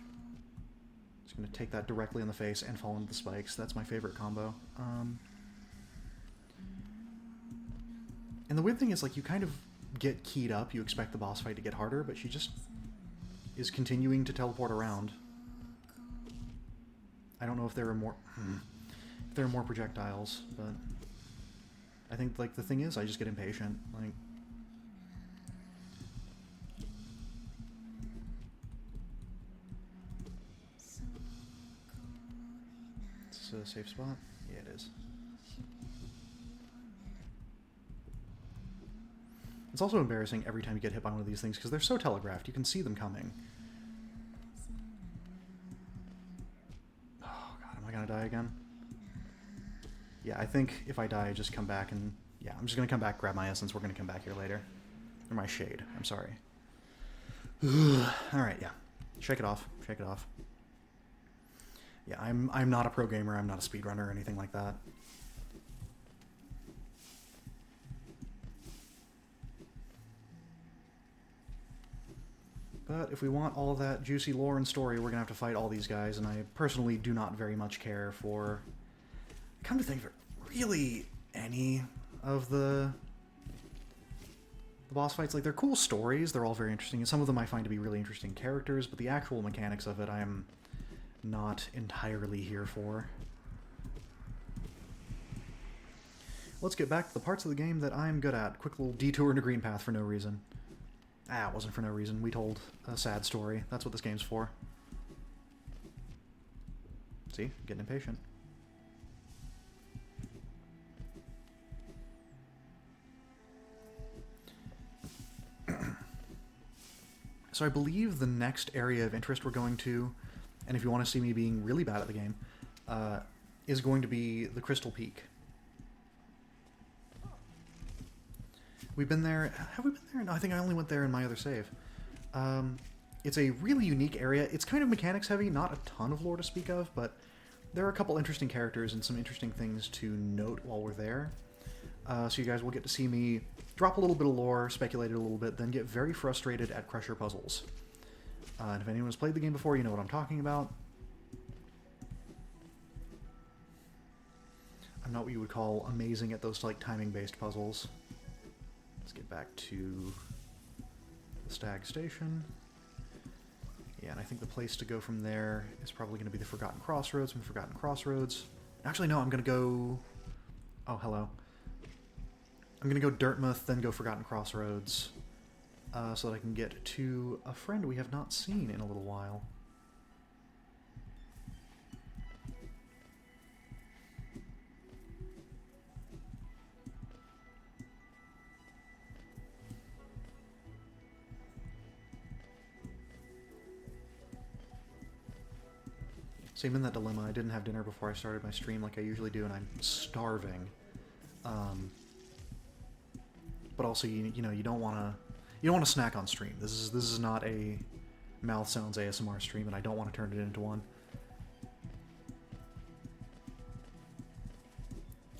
Just going to take that directly in the face and fall into the spikes. That's my favorite combo. And the weird thing is, like, you kind of get keyed up. You expect the boss fight to get harder, but she just is continuing to teleport around. I don't know if there are more... if there are more projectiles, but... I think, like, the thing is, I just get impatient. Like... Is this a safe spot? Yeah, it is. It's also embarrassing every time you get hit by one of these things because they're so telegraphed. You can see them coming. Oh god, am I gonna die again? Yeah, I think if I die, I just come back and... Yeah, I'm just gonna come back, grab my essence. We're gonna come back here later. Or my shade. I'm sorry. Alright, yeah. Shake it off. Shake it off. Yeah, I'm not a pro gamer. I'm not a speedrunner or anything like that. But if we want all of that juicy lore and story, we're going to have to fight all these guys, and I personally do not very much care for... Come to think of it, really any of the boss fights. Like, they're cool stories, they're all very interesting, and some of them I find to be really interesting characters, but the actual mechanics of it I am not entirely here for. Let's get back to the parts of the game that I'm good at. Quick little detour into Green Path for no reason. Ah, it wasn't for no reason. We told a sad story. That's what this game's for. See? Getting impatient. So I believe the next area of interest we're going to, and if you want to see me being really bad at the game, is going to be the Crystal Peak. We've been there... Have we been there? No, I think I only went there in my other save. It's a really unique area. It's kind of mechanics heavy, not a ton of lore to speak of, but there are a couple interesting characters and some interesting things to note while we're there. So you guys will get to see me drop a little bit of lore, speculate it a little bit, then get very frustrated at Crusher puzzles. And if anyone's played the game before, you know what I'm talking about. I'm not what you would call amazing at those like timing-based puzzles. Let's get back to the Stag Station. Yeah, and I think the place to go from there is probably going to be the Forgotten Crossroads. From Forgotten Crossroads... Actually, no, I'm going to go... Oh, hello. I'm going to go Dirtmouth, then go Forgotten Crossroads, so that I can get to a friend we have not seen in a little while. So I'm in that dilemma. I didn't have dinner before I started my stream like I usually do, and I'm starving. But also, you know, you don't want to snack on stream. This is not a mouth sounds ASMR stream, and I don't want to turn it into one.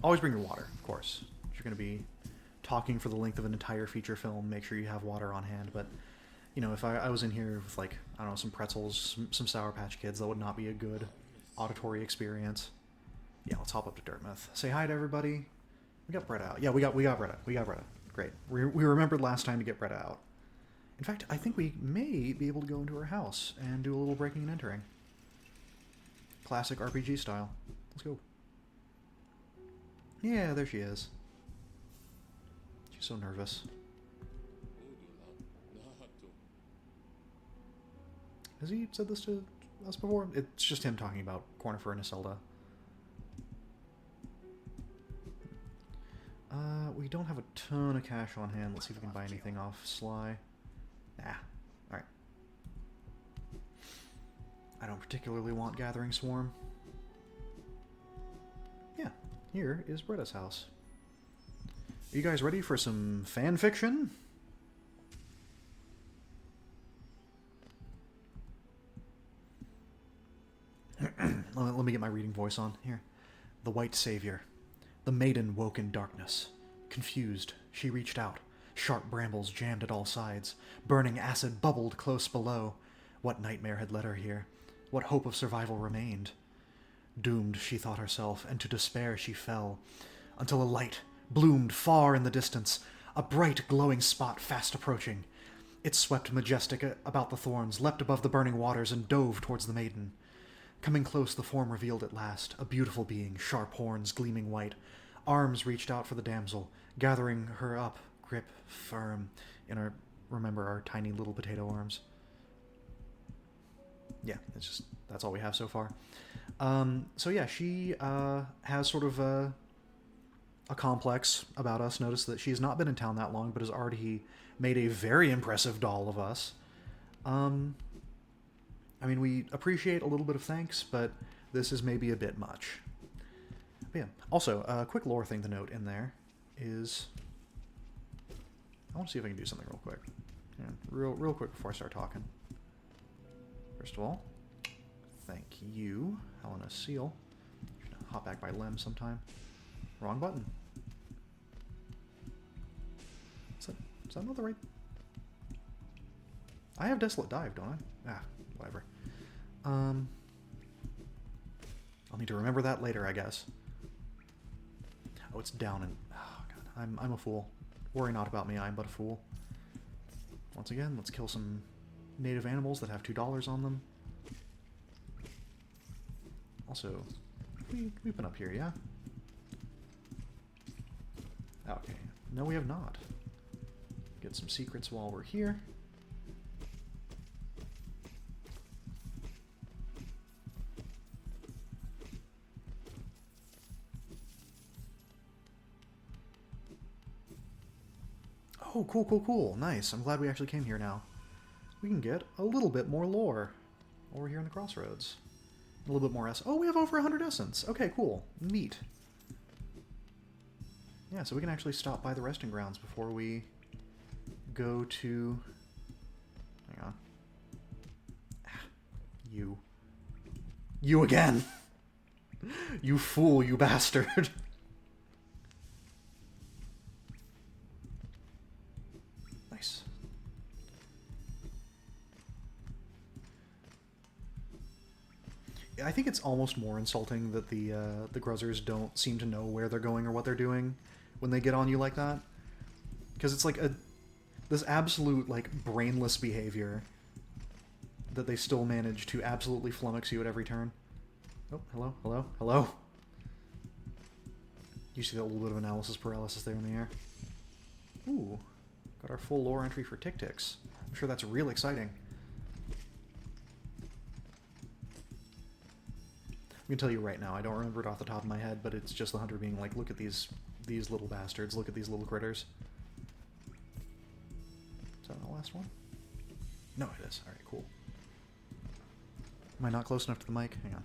Always bring your water, of course. If you're going to be talking for the length of an entire feature film, make sure you have water on hand. But you know, if I was in here with, like, I don't know, some pretzels, some Sour Patch Kids, that would not be a good auditory experience. Yeah, let's hop up to Dirtmouth. Say hi to everybody. We got Bretta out. Yeah, we got Bretta. We got Bretta. Great. We remembered last time to get Bretta out. In fact, I think we may be able to go into her house and do a little breaking and entering. Classic RPG style. Let's go. Yeah, there she is. She's so nervous. Has he said this to us before? It's just him talking about Cornifer and Iselda. don't have a ton of cash on hand. Let's see if we can buy anything off Sly. Nah. Alright. I don't particularly want Gathering Swarm. Yeah, here is Britta's house. Are you guys ready for some fan fiction? Let me get my reading voice on. Here. The White Savior. The maiden woke in darkness. Confused, she reached out. Sharp brambles jammed at all sides. Burning acid bubbled close below. What nightmare had led her here? What hope of survival remained? Doomed, she thought herself, and to despair she fell. Until a light bloomed far in the distance, a bright glowing spot fast approaching. It swept majestic about the thorns, leapt above the burning waters, and dove towards the maiden. Coming close, the form revealed at last, a beautiful being, sharp horns gleaming white. Arms reached out for the damsel, gathering her up, grip firm in our, remember, our tiny little potato arms. Yeah, that's all we have so far. So yeah, she has sort of a complex about us. Notice that she's not been in town that long, but has already made a very impressive doll of us. I mean, we appreciate a little bit of thanks, but this is maybe a bit much. But yeah. Also, a quick lore thing to note in there is... I want to see if I can do something real quick. Yeah, real quick before I start talking. First of all, thank you, Hallownest Seal. Should hop back by Lem sometime. Wrong button. Is that not the right... I have Desolate Dive, don't I? Ah, whatever. I'll need to remember that later, I guess. Oh, it's down and... Oh, God. I'm a fool. Worry not about me, I am but a fool. Once again, let's kill some native animals that have $2 on them. Also, we've been up here, yeah? Okay. No, we have not. Get some secrets while we're here. Oh, cool, cool, cool. Nice. I'm glad we actually came here now. We can get a little bit more lore over here in the crossroads. A little bit more essence. Oh, we have over 100 essence. Okay, cool. Neat. Yeah, so we can actually stop by the resting grounds before we go to... Hang on. You. You again! You fool, you bastard! Nice. I think it's almost more insulting that the Gruzzers don't seem to know where they're going or what they're doing when they get on you like that. Because it's like this absolute, like, brainless behavior that they still manage to absolutely flummox you at every turn. Oh, hello, hello, hello. You see that little bit of analysis paralysis there in the air. Ooh, got our full lore entry for Tick-Ticks. I'm sure that's real exciting. I can tell you right now, I don't remember it off the top of my head, but it's just the hunter being like, look at these little bastards, look at these little critters. Is that the last one? No, it is. Alright, cool. Am I not close enough to the mic? Hang on.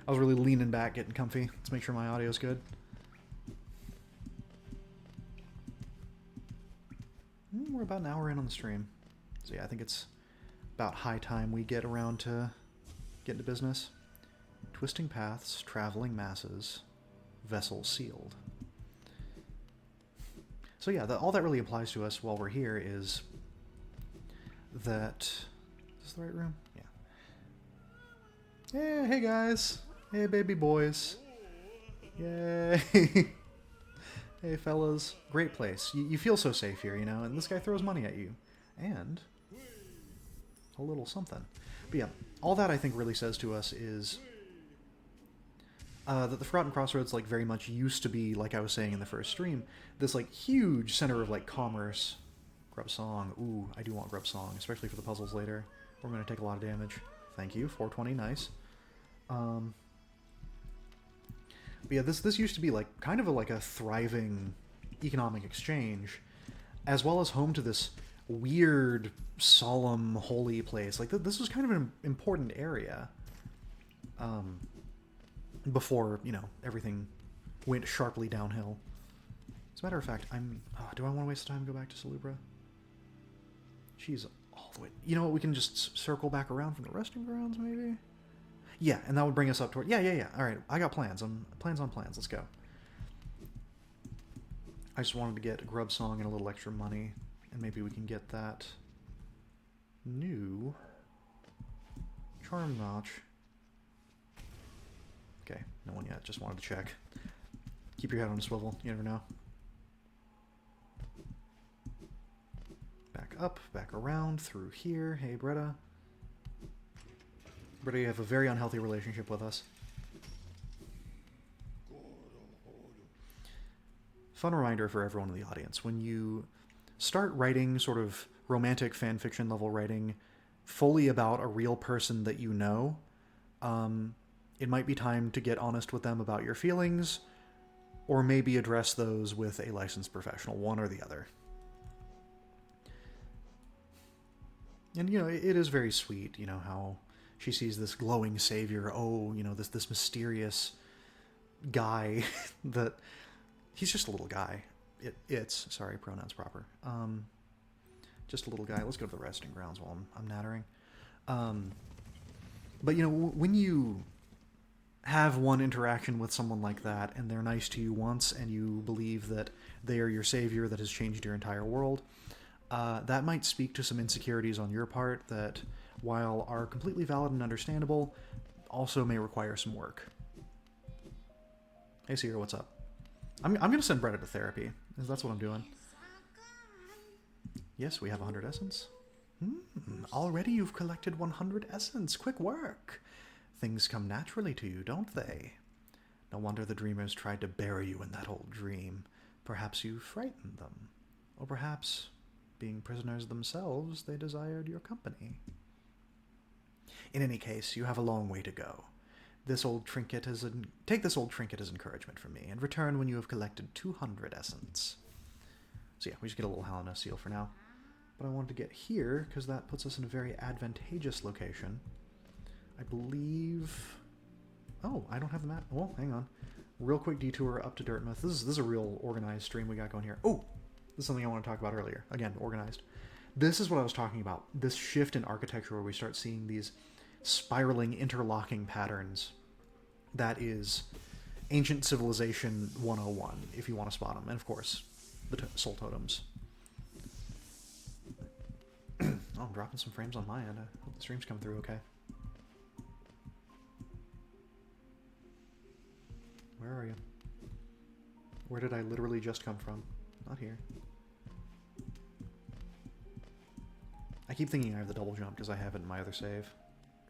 I was really leaning back, getting comfy. Let's make sure my audio's good. We're about an hour in on the stream. So yeah, I think it's about high time we get around to getting to business. Twisting paths, traveling masses, vessel sealed. So yeah, all that really applies to us while we're here is that... Is this the right room? Yeah. Yeah, hey guys! Hey baby boys! Yay! Hey fellas. Great place. You feel so safe here, you know, and this guy throws money at you. And a little something. But yeah, all that I think really says to us is that the Forgotten Crossroads, like, very much used to be, like I was saying in the first stream, this, like, huge center of, like, commerce. Grub Song. Ooh, I do want Grub Song, especially for the puzzles later. We're going to take a lot of damage. Thank you. 420, nice. But yeah, this used to be, like, kind of like a thriving economic exchange, as well as home to this weird, solemn, holy place. Like, this was kind of an important area before, you know, everything went sharply downhill. As a matter of fact, do I want to waste time and go back to Salubra? She's all the way... You know what, we can just circle back around from the resting grounds, maybe? Yeah, and that would bring us up toward... Yeah. Alright, I got plans. Plans on plans. Let's go. I just wanted to get Grub Song and a little extra money, and maybe we can get that new Charm Notch. Okay, no one yet. Just wanted to check. Keep your head on a swivel. You never know. Back up, back around, through here. Hey, Bretta. Bretta, you have a very unhealthy relationship with us. Fun reminder for everyone in the audience. When you start writing sort of romantic fan fiction level writing fully about a real person that you know, it might be time to get honest with them about your feelings, or maybe address those with a licensed professional, one or the other. And, you know, it is very sweet, you know, how she sees this glowing savior, you know, this mysterious guy that... He's just a little guy. Sorry, pronouns proper. Just a little guy. Let's go to the resting grounds while I'm nattering. But, you know, when you have one interaction with someone like that, and they're nice to you once, and you believe that they are your savior that has changed your entire world, that might speak to some insecurities on your part that, while are completely valid and understandable, also may require some work. Hey, Sierra, what's up? I'm going to send Bretta to therapy. That's what I'm doing. Yes, we have 100 essence. Already you've collected 100 essence. Quick work. Things come naturally to you, don't they? No wonder the dreamers tried to bury you in that old dream. Perhaps you frightened them. Or perhaps, being prisoners themselves, they desired your company. In any case, you have a long way to go. Take this old trinket as encouragement from me, and return when you have collected 200 essence. So yeah, we just get a little Hallownest seal for now. But I wanted to get here, because that puts us in a very advantageous location. I believe... Oh, I don't have the map. Well, hang on. Real quick detour up to Dirtmouth. This is a real organized stream we got going here. Oh! This is something I want to talk about earlier. Again, organized. This is what I was talking about. This shift in architecture where we start seeing these spiraling, interlocking patterns. That is Ancient Civilization 101, if you want to spot them. And of course, the soul totems. Oh, I'm dropping some frames on my end. I hope the stream's coming through okay. Where are you? Where did I literally just come from? Not here. I keep thinking I have the double jump because I have it in my other save.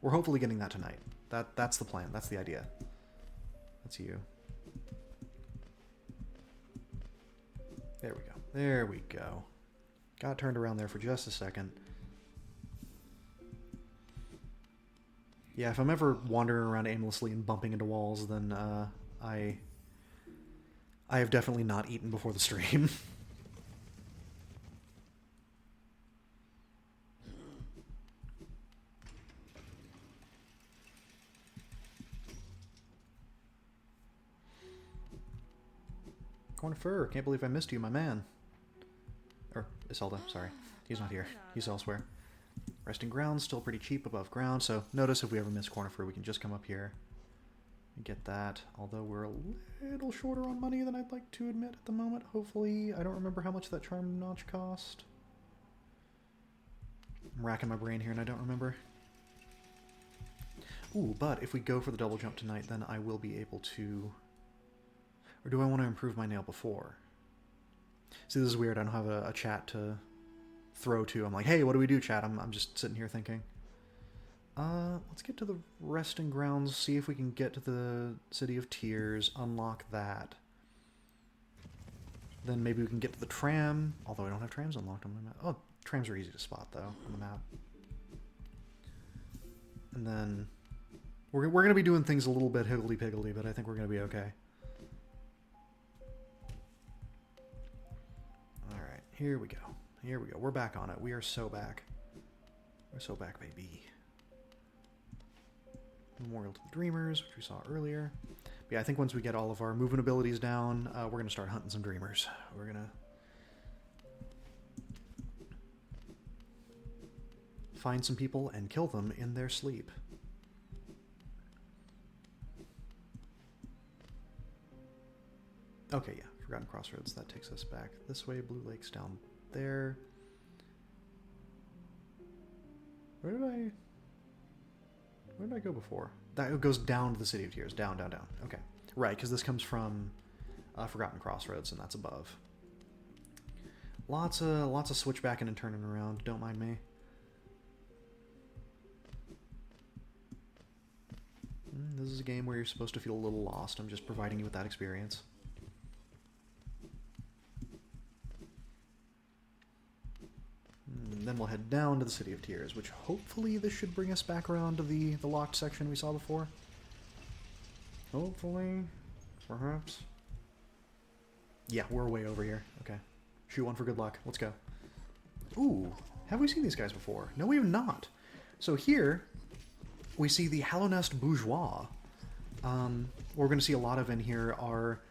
We're hopefully getting that tonight. That's the plan. That's the idea. That's you. There we go. There we go. Got turned around there for just a second. Yeah, if I'm ever wandering around aimlessly and bumping into walls, then I have definitely not eaten before the stream. Corn Fur, can't believe I missed you, my man. Or, Iselda, sorry. He's not here. He's elsewhere. Resting ground's still pretty cheap above ground, so notice if we ever miss Corn Fur, we can just come up here and get that. Although we're a little shorter on money than I'd like to admit at the moment. Hopefully, I don't remember how much that Charm Notch cost. I'm racking my brain here and I don't remember. Ooh, but if we go for the double jump tonight, then I will be able to... Or do I want to improve my nail before? See, this is weird. I don't have a chat to throw to. I'm like, hey, what do we do, chat? I'm just sitting here thinking. Let's get to the resting grounds, see if we can get to the City of Tears, unlock that. Then maybe we can get to the tram, although I don't have trams unlocked on my map. Oh, trams are easy to spot, though, on the map. And then we're going to be doing things a little bit higgledy-piggledy, but I think we're going to be okay. Here we go. Here we go. We're back on it. We are so back. We're so back, baby. Memorial to the Dreamers, which we saw earlier. But yeah, I think once we get all of our movement abilities down, we're going to start hunting some Dreamers. We're going to find some people and kill them in their sleep. Okay, yeah, Forgotten Crossroads. That takes us back this way. Blue Lake's down there. Where did I go before? That goes down to the City of Tears. Down, down, down. Okay. Right, because this comes from Forgotten Crossroads, and that's above. Lots of switchbacking and turning around. Don't mind me. This is a game where you're supposed to feel a little lost. I'm just providing you with that experience. Then we'll head down to the City of Tears, which hopefully this should bring us back around to the locked section we saw before. Hopefully. Perhaps. Yeah, we're way over here. Okay. Shoot one for good luck. Let's go. Ooh, have we seen these guys before? No, we have not. So here, we see the Hallownest Bourgeois. What we're going to see a lot of in here are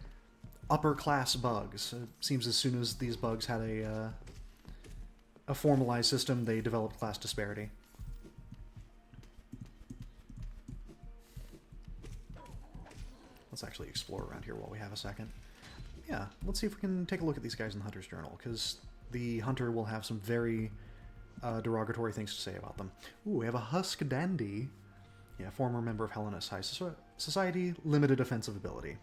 upper-class bugs. It seems as soon as these bugs had a formalized system, they developed class disparity. Let's actually explore around here while we have a second. Yeah, let's see if we can take a look at these guys in the Hunter's Journal, because the Hunter will have some very derogatory things to say about them. Ooh, we have a Husk Dandy. Yeah, former member of Hallownest High Society, limited offensive ability.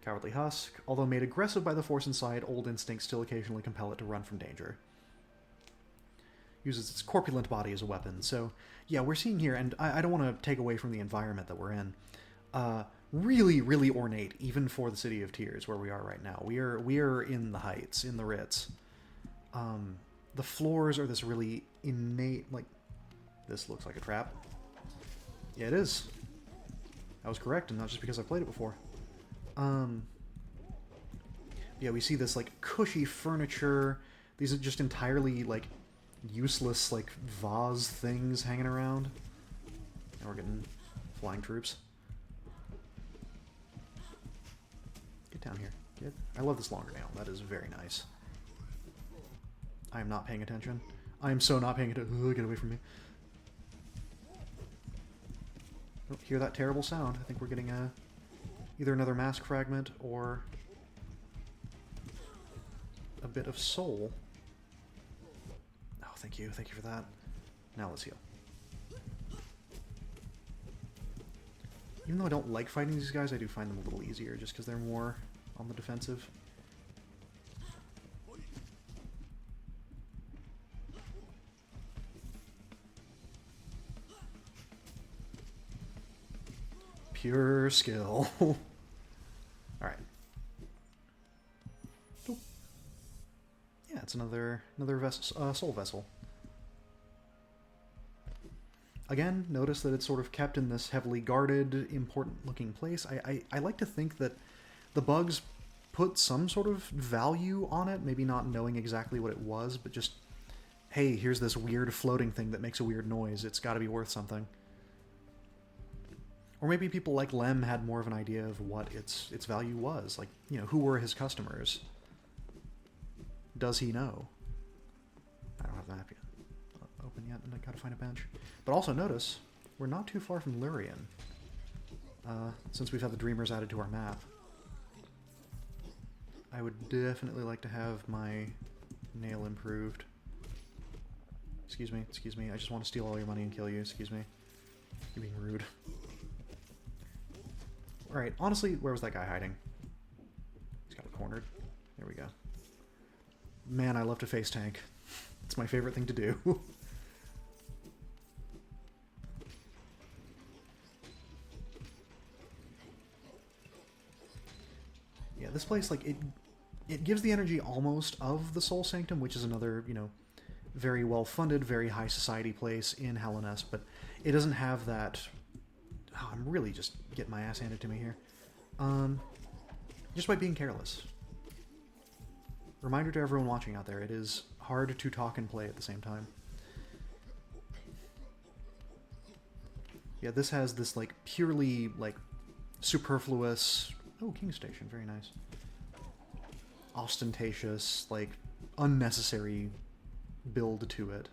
Cowardly Husk, although made aggressive by the force inside, old instincts still occasionally compel it to run from danger. Uses its corpulent body as a weapon. So, yeah, we're seeing here, and I don't want to take away from the environment that we're in, really, really ornate, even for the City of Tears, where we are right now. We are in the Heights, in the Ritz. The floors are this really innate, like, this looks like a trap. Yeah, it is. I was correct, and not just because I played it before. Yeah, we see this, like, cushy furniture. These are just entirely, like, useless, like, vase things hanging around. And we're getting flying troops. Get down here. I love this longer nail. That is very nice. I am not paying attention. I am so not paying attention. Get away from me. Oh, hear that terrible sound. I think we're getting either another mask fragment or a bit of soul. Oh, thank you. Thank you for that. Now let's heal. Even though I don't like fighting these guys, I do find them a little easier just because they're more on the defensive. Pure skill. Alright. Yeah, it's another vessel, soul vessel. Again, notice that it's sort of kept in this heavily guarded, important-looking place. I like to think that the bugs put some sort of value on it, maybe not knowing exactly what it was, but just, hey, here's this weird floating thing that makes a weird noise. It's got to be worth something. Or maybe people like Lem had more of an idea of what its value was. Like, you know, who were his customers? Does he know? I don't have the map yet. Open yet, and I gotta find a bench. But also notice, we're not too far from Lurien, since we've had the Dreamers added to our map. I would definitely like to have my nail improved. Excuse me, I just want to steal all your money and kill you, excuse me. You're being rude. Alright, honestly, where was that guy hiding? He's got it cornered. There we go. Man, I love to face tank. It's my favorite thing to do. Yeah, this place, like, it gives the energy almost of the Soul Sanctum, which is another, you know, very well-funded, very high society place in Hallownest, but it doesn't have that... Oh, I'm really just getting my ass handed to me here. Just by being careless. Reminder to everyone watching out there, it is hard to talk and play at the same time. Yeah, this has this, like, purely, like, superfluous... Oh, King Station, very nice. Ostentatious, like, unnecessary build to it.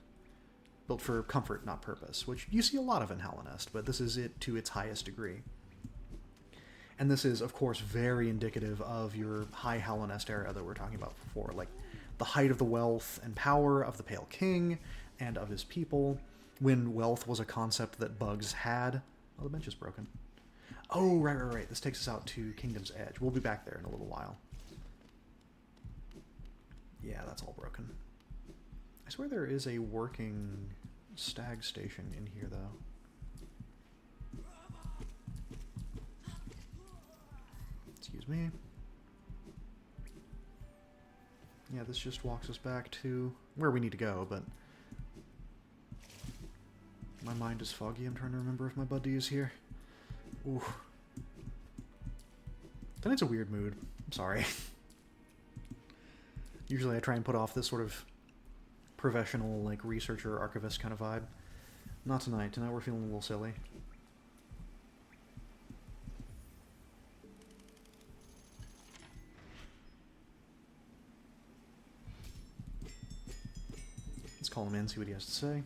Built for comfort, not purpose, which you see a lot of in Hallownest, but this is it to its highest degree. And this is, of course, very indicative of your high Hallownest era that we were talking about before, like the height of the wealth and power of the Pale King and of his people, when wealth was a concept that bugs had. Oh, the bench is broken. Oh, right. This takes us out to Kingdom's Edge. We'll be back there in a little while. Yeah, that's all broken. I swear there is a working stag station in here, though. Excuse me. Yeah, this just walks us back to where we need to go, but... My mind is foggy. I'm trying to remember if my buddy is here. Ooh. Tonight's a weird mood. I'm sorry. Usually I try and put off this sort of professional, like, researcher, archivist kind of vibe. Not tonight. Tonight we're feeling a little silly. Let's call him in, see what he has to say.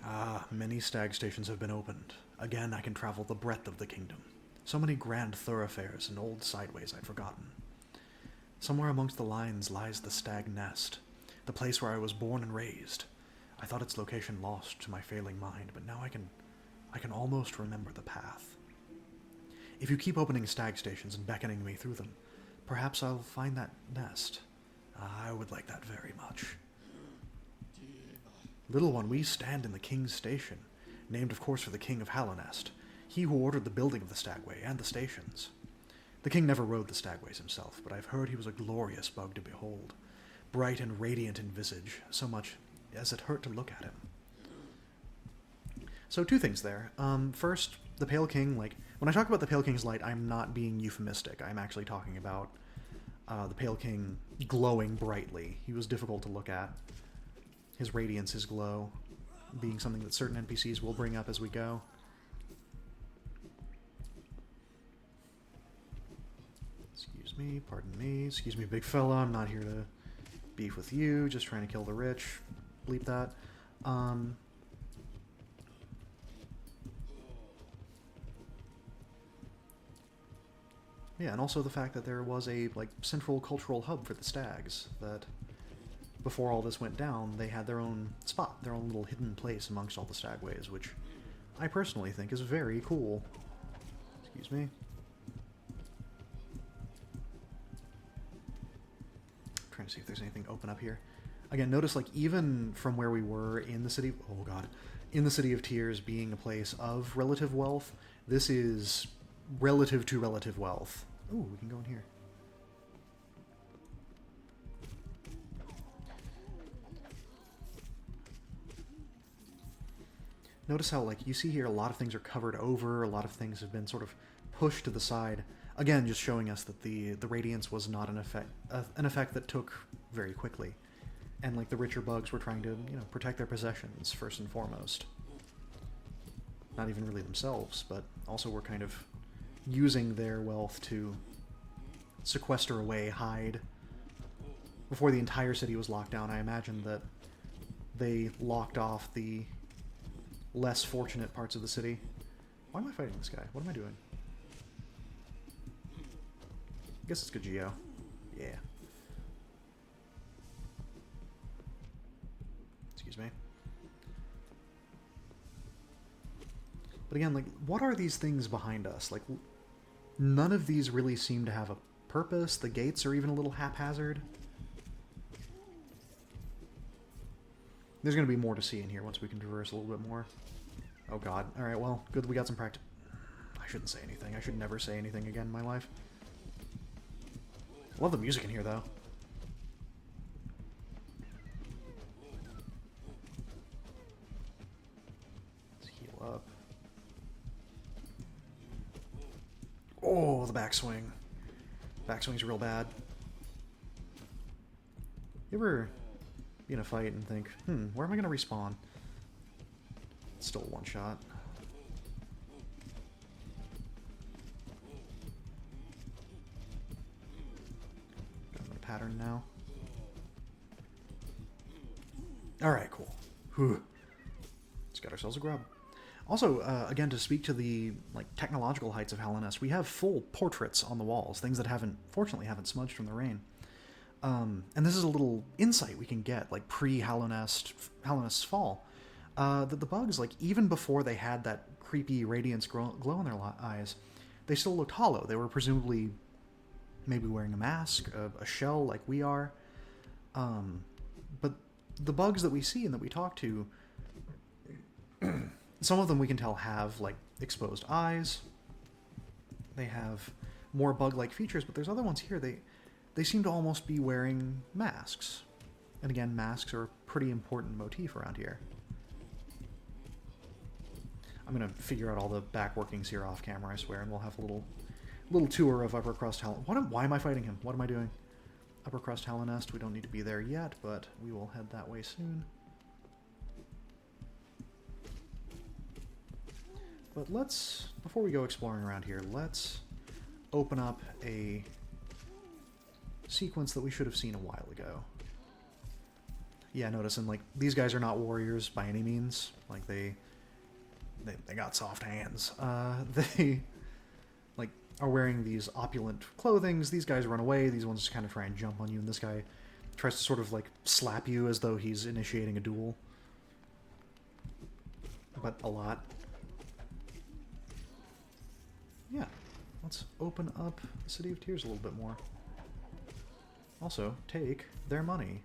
Ah, many stag stations have been opened. Again, I can travel the breadth of the kingdom. So many grand thoroughfares and old sideways I'd forgotten. Somewhere amongst the lines lies the Stag Nest, the place where I was born and raised. I thought its location lost to my failing mind, but now I can almost remember the path. If you keep opening stag stations and beckoning me through them, perhaps I'll find that nest. I would like that very much. Little one, we stand in the King's Station, named of course for the King of Hallownest, he who ordered the building of the Stagway and the stations. The king never rode the Stagways himself, but I've heard he was a glorious bug to behold, bright and radiant in visage, so much as it hurt to look at him. So 2 things there. First, the Pale King, like, when I talk about the Pale King's light, I'm not being euphemistic. I'm actually talking about the Pale King glowing brightly. He was difficult to look at. His radiance, his glow, being something that certain NPCs will bring up as we go. Excuse me, pardon me, excuse me, big fella, I'm not here to beef with you, just trying to kill the rich. Bleep that. Yeah, and also the fact that there was a, like, central cultural hub for the stags, that before all this went down, they had their own spot, their own little hidden place amongst all the stagways, which I personally think is very cool. Excuse me. Trying to see if there's anything open up here. Again, notice, like, even from where we were in the city, oh god, in the City of Tears being a place of relative wealth, this is relative to relative wealth. Ooh, we can go in here. Notice how, like, you see here a lot of things are covered over, a lot of things have been sort of pushed to the side. Again, just showing us that the radiance was not an effect that took very quickly. And, like, the richer bugs were trying to, you know, protect their possessions first and foremost. Not even really themselves, but also were kind of using their wealth to sequester away, hide. Before the entire city was locked down, I imagine that they locked off the less fortunate parts of the city. Why am I fighting this guy? What am I doing? I guess it's good geo. Yeah. Excuse me. But again, like, what are these things behind us? Like, none of these really seem to have a purpose. The gates are even a little haphazard. There's going to be more to see in here once we can traverse a little bit more. Oh god. Alright, well, good we got some practice. I shouldn't say anything. I should never say anything again in my life. I love the music in here, though. Let's heal up. Oh, the backswing. Backswing's real bad. You ever be in a fight and think, where am I going to respawn? Still one shot. Got him in a pattern now. Alright, cool. Whew. Let's get ourselves a grub. Also, again, to speak to the technological heights of Hallownest, we have full portraits on the walls, things that fortunately haven't smudged from the rain. And this is a little insight we can get, pre-Hallownest's fall, that the bugs, even before they had that creepy radiance glow in their eyes, they still looked hollow. They were presumably maybe wearing a mask, a shell like we are. But the bugs that we see and that we talk to, some of them we can tell have, exposed eyes. They have more bug-like features, but there's other ones here, they seem to almost be wearing masks. And again, masks are a pretty important motif around here. I'm going to figure out all the back workings here off camera, I swear, and we'll have a little tour of Upper Crust Hallownest. Why am I fighting him? What am I doing? Upper Crust Hallownest, we don't need to be there yet, but we will head that way soon. But before we go exploring around here, let's open up a sequence that we should have seen a while ago. Yeah, notice, and these guys are not warriors by any means. They got soft hands. They are wearing these opulent clothings. These guys run away. These ones just kind of try and jump on you, and this guy tries to sort of slap you as though he's initiating a duel. But a lot. Yeah, let's open up the City of Tears a little bit more. Also, take their money.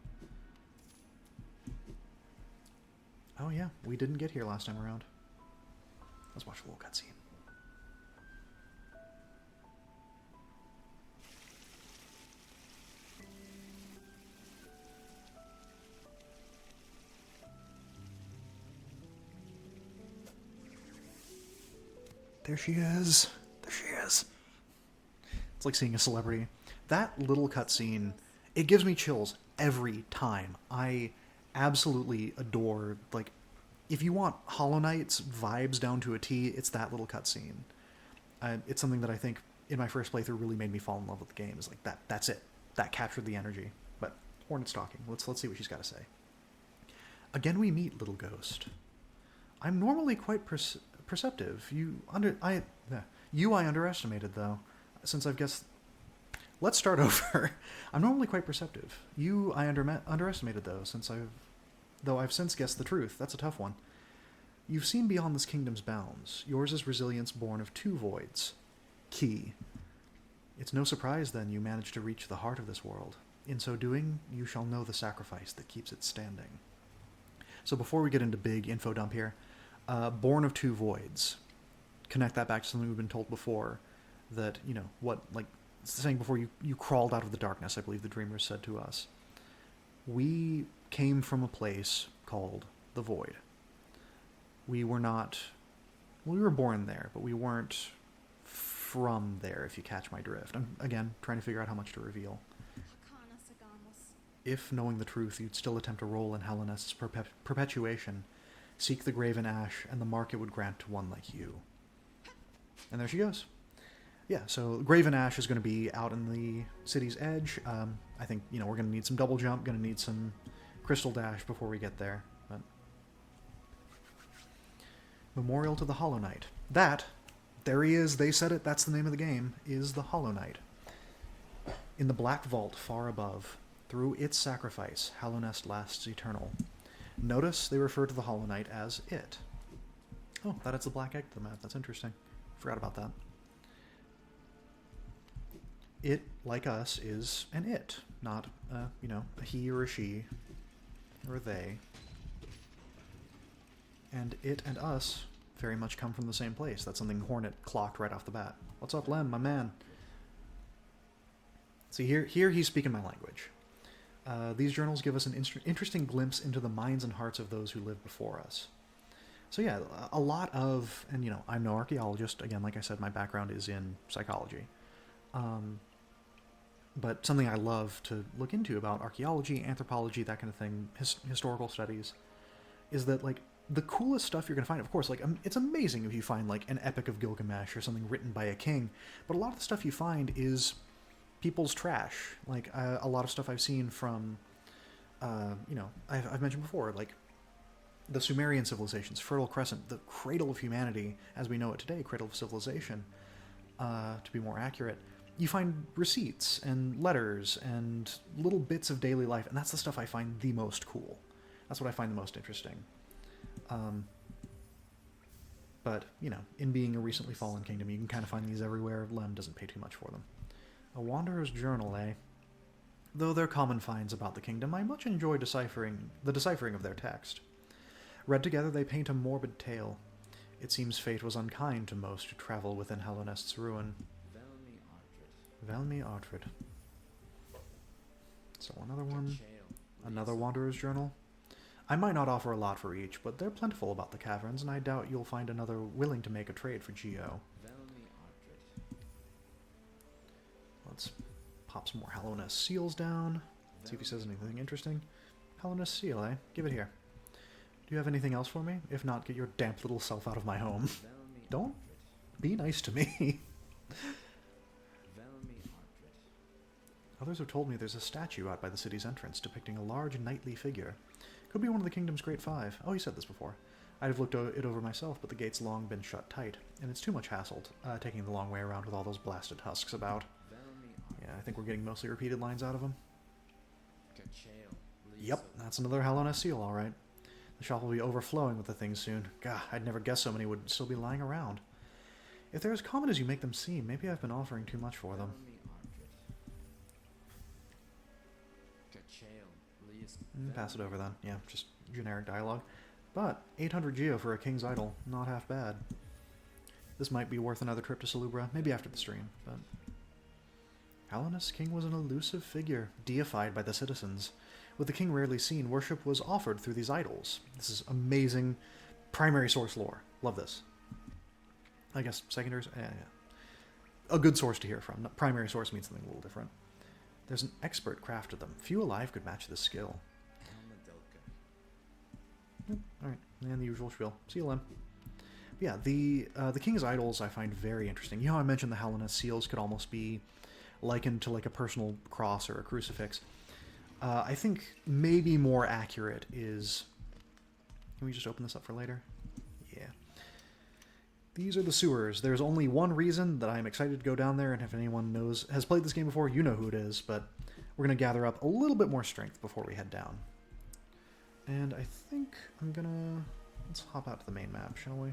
Oh yeah, we didn't get here last time around. Let's watch a little cutscene. There she is. There she is. It's like seeing a celebrity. That little cutscene, it gives me chills every time. I absolutely adore, if you want Hollow Knight's vibes down to a T, it's that little cutscene. It's something that I think in my first playthrough really made me fall in love with the game. Is that's it. That captured the energy. But Hornet's talking. Let's see what she's got to say. Again, we meet, little ghost. I'm normally quite perceptive. I underestimated, though, since I've guessed. Let's start over. I'm normally quite perceptive. I underestimated, though I've since guessed the truth. That's a tough one. You've seen beyond this kingdom's bounds. Yours is resilience born of two voids. Key. It's no surprise, then, you managed to reach the heart of this world. In so doing, you shall know the sacrifice that keeps it standing. So before we get into big info dump here, born of two voids. Connect that back to something we've been told before, that, saying before you crawled out of the darkness, I believe the Dreamers said to us. We came from a place called the Void. We were born there, but we weren't from there, if you catch my drift. I'm, again, trying to figure out how much to reveal. If, knowing the truth, you'd still attempt a role in Hallownest's perpetuation, seek the Graven Ash, and the mark it would grant to one like you. And there she goes. Yeah, so Graven Ash is going to be out in the city's edge. I think, we're going to need some double jump, going to need some crystal dash before we get there. But Memorial to the Hollow Knight. There he is, they said it, that's the name of the game, is the Hollow Knight. In the black vault far above, through its sacrifice, Hallownest lasts eternal. Notice they refer to the Hollow Knight as it. Oh, that is the black egg to the map, that's interesting. Forgot about that. It, like us, is an it, not, a he or a she, or a they. And it and us very much come from the same place. That's something Hornet clocked right off the bat. What's up, Lem, my man? See, here he's speaking my language. These journals give us an interesting glimpse into the minds and hearts of those who lived before us. So yeah, a lot of, and I'm no archaeologist, again, like I said, my background is in psychology. but something I love to look into about archaeology, anthropology, that kind of thing, historical studies, is that like the coolest stuff you're gonna find. Of course, like it's amazing if you find like an Epic of Gilgamesh or something written by a king, but a lot of the stuff you find is people's trash. Like a lot of stuff I've seen from, I've mentioned before, like the Sumerian civilizations, Fertile Crescent, the cradle of humanity as we know it today, cradle of civilization, to be more accurate. You find receipts and letters and little bits of daily life, and that's the stuff I find the most cool. That's what I find the most interesting. But, in being a recently fallen kingdom, you can kind of find these everywhere. Lem doesn't pay too much for them. A Wanderer's Journal, eh? Though they're common finds about the kingdom, I much enjoy the deciphering of their text. Read together, they paint a morbid tale. It seems fate was unkind to most who travel within Hallownest's ruin. Velmi Ardred. So another one. Another Wanderer's Journal. I might not offer a lot for each, but they're plentiful about the caverns, and I doubt you'll find another willing to make a trade for Geo. Let's pop some more Hallownest seals down. See if he says anything interesting. Hallownest seal, eh? Give it here. Do you have anything else for me? If not, get your damp little self out of my home. Don't be nice to me. Others have told me there's a statue out by the city's entrance depicting a large knightly figure. Could be one of the kingdom's great five. Oh, you said this before. I'd have looked it over myself, but the gate's long been shut tight, and it's too much hassle taking the long way around with all those blasted husks about. Yeah, I think we're getting mostly repeated lines out of him. Yep, that's another Hallownest seal, alright. The shop will be overflowing with the things soon. Gah, I'd never guess so many would still be lying around. If they're as common as you make them seem, maybe I've been offering too much for them. Pass it over then. Yeah, just generic dialogue. But 800 geo for a king's idol, not half bad. This might be worth another trip to Salubra, maybe after the stream, but... Hallownest's king was an elusive figure, deified by the citizens. With the king rarely seen, worship was offered through these idols. This is amazing primary source lore. Love this. I guess secondary... yeah. A good source to hear from. Primary source means something a little different. There's an expert crafted them. Few alive could match this skill. Alright, and the usual spiel. See you, Lem. Yeah, the king's idols I find very interesting. You know how I mentioned the Hallownest seals could almost be likened to like a personal cross or a crucifix. I think maybe more accurate is... Can we just open this up for later? Yeah. These are the sewers. There's only one reason that I'm excited to go down there, and if anyone has played this game before, you know who it is, but we're going to gather up a little bit more strength before we head down. And I think I'm gonna... Let's hop out to the main map, shall we?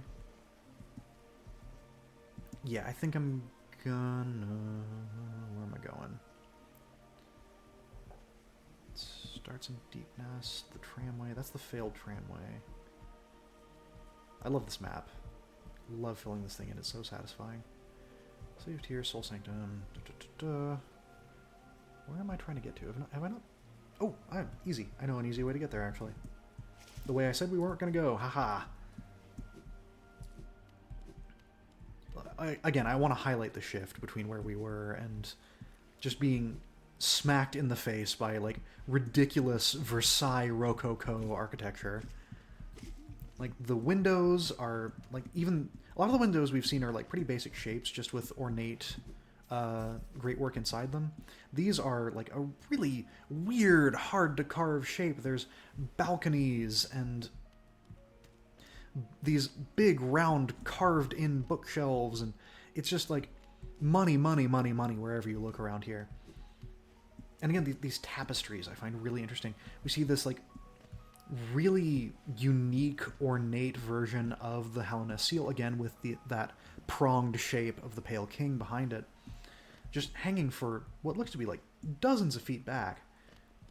Yeah, I think I'm gonna... Where am I going? Let's start some Deep Nest, the tramway. That's the failed tramway. I love this map. Love filling this thing in, it's so satisfying. Saved here, Soul Sanctum. Where am I trying to get to? Have I not? Oh, easy. I know an easy way to get there, actually. The way I said we weren't going to go. Haha. Again, I want to highlight the shift between where we were and just being smacked in the face by, like, ridiculous Versailles Rococo architecture. Like, the windows are, like, even... A lot of the windows we've seen are, like, pretty basic shapes, just with ornate... great work inside them. These are like a really weird, hard to carve shape. There's balconies and these big round carved in bookshelves, and it's just like money, money, money, money wherever you look around here. And again, these tapestries I find really interesting. We see this like really unique, ornate version of the Hallownest seal, again with that pronged shape of the Pale King behind it. Just hanging for what looks to be like dozens of feet back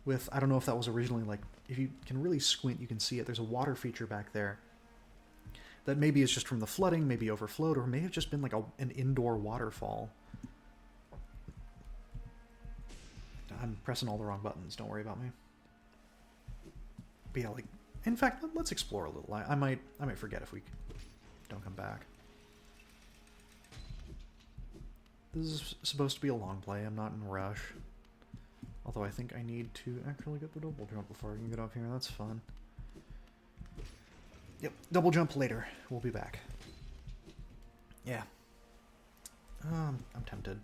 with, I don't know if that was originally like, if you can really squint you can see it, there's a water feature back there that maybe is just from the flooding, maybe overflowed, or may have just been like an indoor waterfall. I'm pressing all the wrong buttons, don't worry about me. But yeah, like, in fact, let's explore a little. I might forget if we don't come back. This is supposed to be a long play. I'm not in a rush. So I think I need to actually get the double jump before I can get up here. That's fun. Yep, double jump later. We'll be back. Yeah. I'm tempted.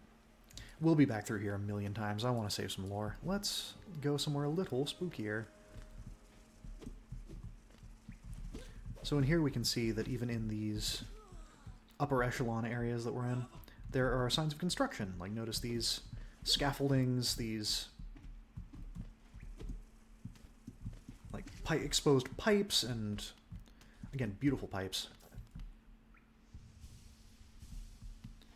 We'll be back through here a million times. I want to save some lore. Let's go somewhere a little spookier. So in here we can see that even in these upper echelon areas that we're in, there are signs of construction. Like, notice these scaffoldings, these like exposed pipes, and again, beautiful pipes.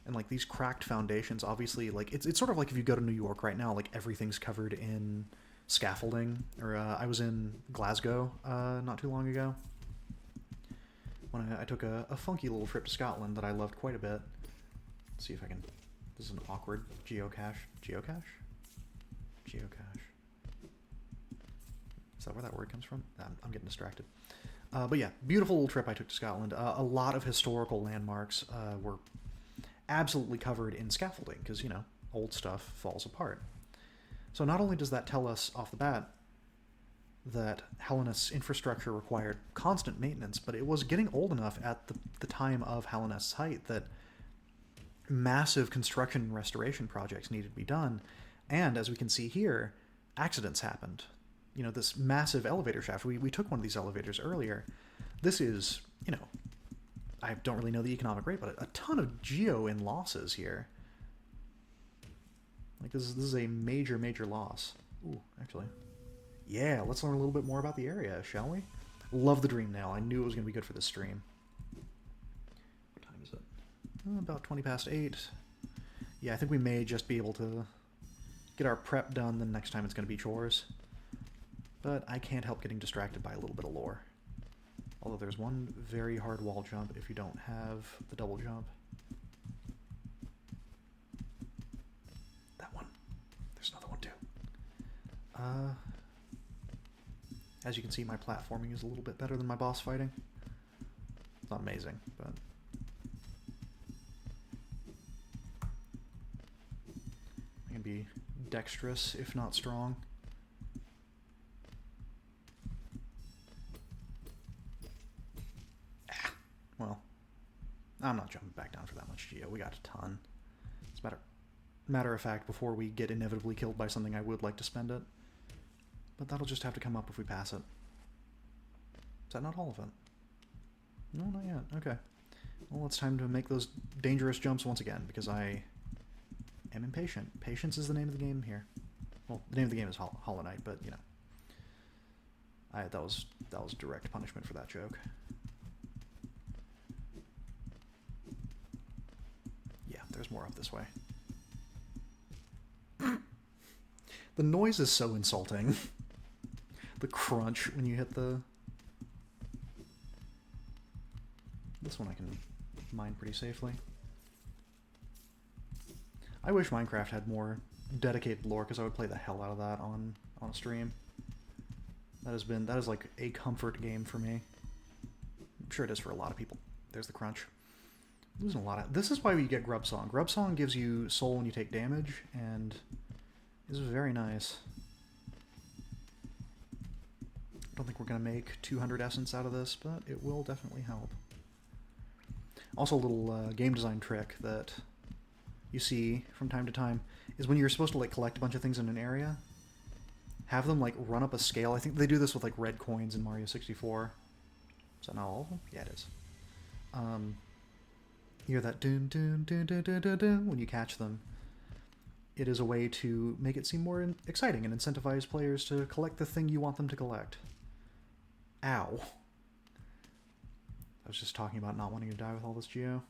And like these cracked foundations, obviously, like it's sort of like if you go to New York right now, like everything's covered in scaffolding. Or I was in Glasgow not too long ago when I took a funky little trip to Scotland that I loved quite a bit. Let's see if I can. This is an awkward geocache. Geocache? Geocache. Is that where that word comes from? I'm getting distracted. But yeah, beautiful little trip I took to Scotland. A lot of historical landmarks were absolutely covered in scaffolding because, you know, old stuff falls apart. So not only does that tell us off the bat that Hallownest's infrastructure required constant maintenance, but it was getting old enough at the time of Hallownest's height that massive construction and restoration projects needed to be done. And as we can see here, accidents happened. You know, this massive elevator shaft, we took one of these elevators earlier. This is, you know, I don't really know the economic rate, but a ton of geo in losses here. Like, this is a major, major loss. Ooh, actually. Yeah, let's learn a little bit more about the area, shall we? Love the dream nail. I knew it was going to be good for this stream. What time is it? About 20 past 8. Yeah, I think we may just be able to get our prep done. The next time it's going to be chores. But I can't help getting distracted by a little bit of lore. Although there's one very hard wall jump if you don't have the double jump. That one. There's another one too. As you can see, my platforming is a little bit better than my boss fighting. It's not amazing, but I can be dexterous, if not strong. Well, I'm not jumping back down for that much geo. We got a ton. It's matter of fact, before we get inevitably killed by something, I would like to spend it. But that'll just have to come up if we pass it. Is that not all of it? No, not yet. Okay. Well, it's time to make those dangerous jumps once again, because I am impatient. Patience is the name of the game here. Well, the name of the game is Hollow Knight, but, you know. That was direct punishment for that joke. There's more up this way. The noise is so insulting. The crunch when you hit the... This one I can mine pretty safely. I wish Minecraft had more dedicated lore, because I would play the hell out of that on a stream. That is like a comfort game for me. I'm sure it is for a lot of people. There's the crunch. Losing a lot of... This is why we get Grub Song. Grub Song gives you soul when you take damage, and is very nice. I don't think we're going to make 200 essence out of this, but it will definitely help. Also, a little game design trick that you see from time to time is when you're supposed to like collect a bunch of things in an area, have them like run up a scale. I think they do this with like red coins in Mario 64. Is that not all of them? Yeah, it is. You hear that dun dun dun dun dun dun dun when you catch them. It is a way to make it seem more exciting and incentivize players to collect the thing you want them to collect. Ow. I was just talking about not wanting to die with all this geo.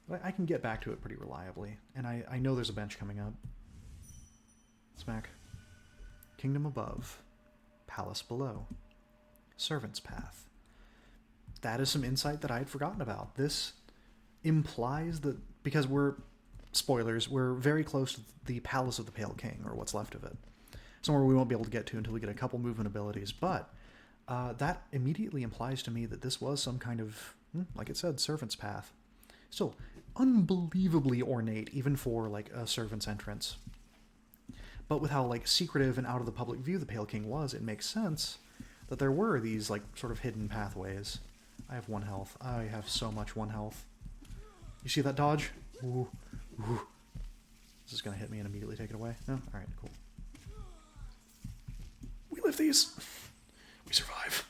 But I can get back to it pretty reliably, and I know there's a bench coming up. Smack. Kingdom above. Palace below. Servant's path. That is some insight that I had forgotten about. This implies that, because spoilers, we're very close to the Palace of the Pale King, or what's left of it. Somewhere we won't be able to get to until we get a couple movement abilities, but that immediately implies to me that this was some kind of, like it said, servant's path. Still, unbelievably ornate, even for like a servant's entrance. But with how, like, secretive and out of the public view the Pale King was, it makes sense that there were these, like, sort of hidden pathways. I have 1 health. I have so much 1 health. You see that dodge? Ooh. Ooh. This is going to hit me and immediately take it away. No? Alright, cool. We live these. We survive.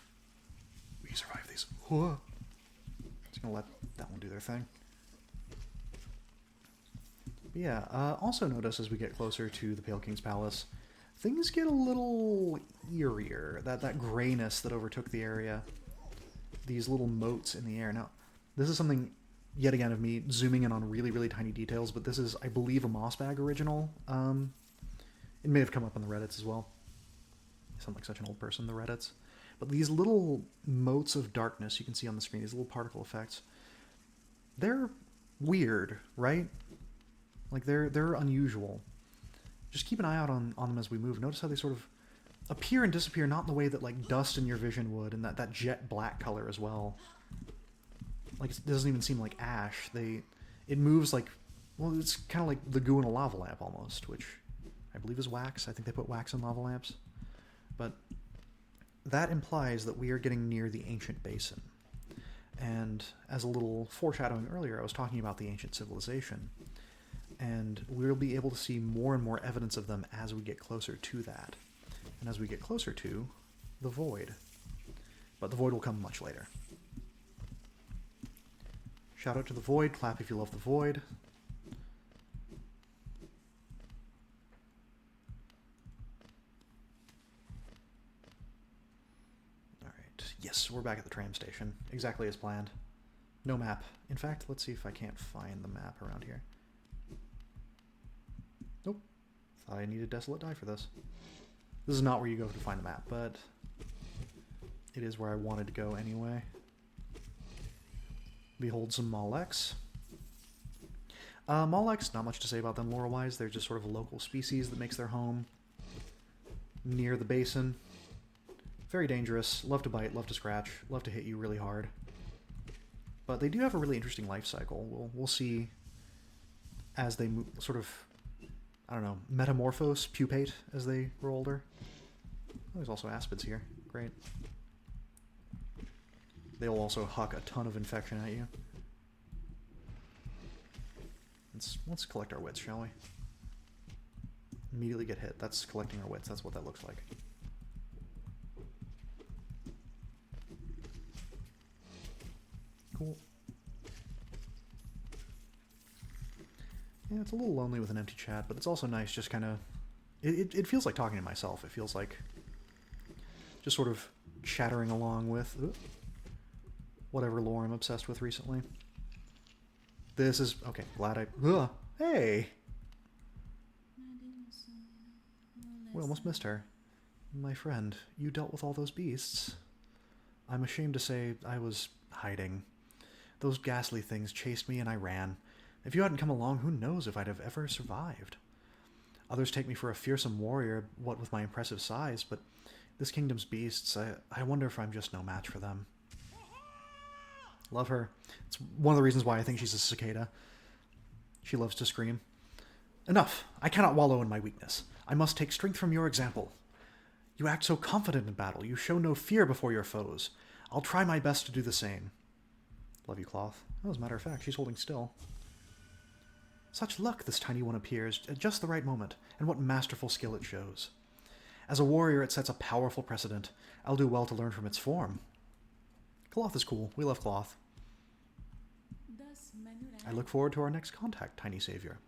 We survive these. Whoa. Just going to let that one do their thing. But yeah, also notice as we get closer to the Pale King's Palace, things get a little eerier. That grayness that overtook the area. These little motes in the air. Now, this is something, yet again, of me zooming in on really, really tiny details, but this is, I believe, a Mossbag original. It may have come up on the Reddits as well. I sound like such an old person, the Reddits. But these little motes of darkness you can see on the screen, these little particle effects, they're weird, right? Like, they're unusual. Just keep an eye out on them as we move. Notice how they sort of appear and disappear, not in the way that, like, dust in your vision would, and that jet black color as well. Like, it doesn't even seem like ash. It moves like, well, it's kind of like the goo in a lava lamp almost, which I believe is wax. I think they put wax in lava lamps. But that implies that we are getting near the ancient basin. And as a little foreshadowing earlier, I was talking about the ancient civilization. And we'll be able to see more and more evidence of them as we get closer to that. And as we get closer to the Void. But the Void will come much later. Shout out to the Void, clap if you love the Void. Alright, yes, we're back at the tram station. Exactly as planned. No map. In fact, let's see if I can't find the map around here. Nope. Thought I needed Desolate Die for this. This is not where you go to find the map, but it is where I wanted to go anyway. Behold some Molex. Molex, not much to say about them lore-wise. They're just sort of a local species that makes their home near the basin. Very dangerous. Love to bite, love to scratch, love to hit you really hard. But they do have a really interesting life cycle. We'll see as they move, sort of, I don't know, metamorphose, pupate as they grow older. Oh, there's also aspids here. Great. They'll also huck a ton of infection at you. Let's collect our wits, shall we? Immediately get hit. That's collecting our wits. That's what that looks like. Cool. Yeah, it's a little lonely with an empty chat, but it's also nice just kind of... It feels like talking to myself. It feels like just sort of chattering along with whatever lore I'm obsessed with recently. This is... Okay, glad I... Hey! We almost missed her. My friend, you dealt with all those beasts. I'm ashamed to say I was hiding. Those ghastly things chased me and I ran. If you hadn't come along, who knows if I'd have ever survived. Others take me for a fearsome warrior, what with my impressive size, but this kingdom's beasts, I wonder if I'm just no match for them. Love her. It's one of the reasons why I think she's a cicada. She loves to scream. Enough! I cannot wallow in my weakness. I must take strength from your example. You act so confident in battle. You show no fear before your foes. I'll try my best to do the same. Love you, Cloth. Oh, as a matter of fact, she's holding still. Such luck this tiny one appears at just the right moment, and what masterful skill it shows. As a warrior, it sets a powerful precedent. I'll do well to learn from its form. Cloth is cool. We love Cloth. I look forward to our next contact, tiny savior.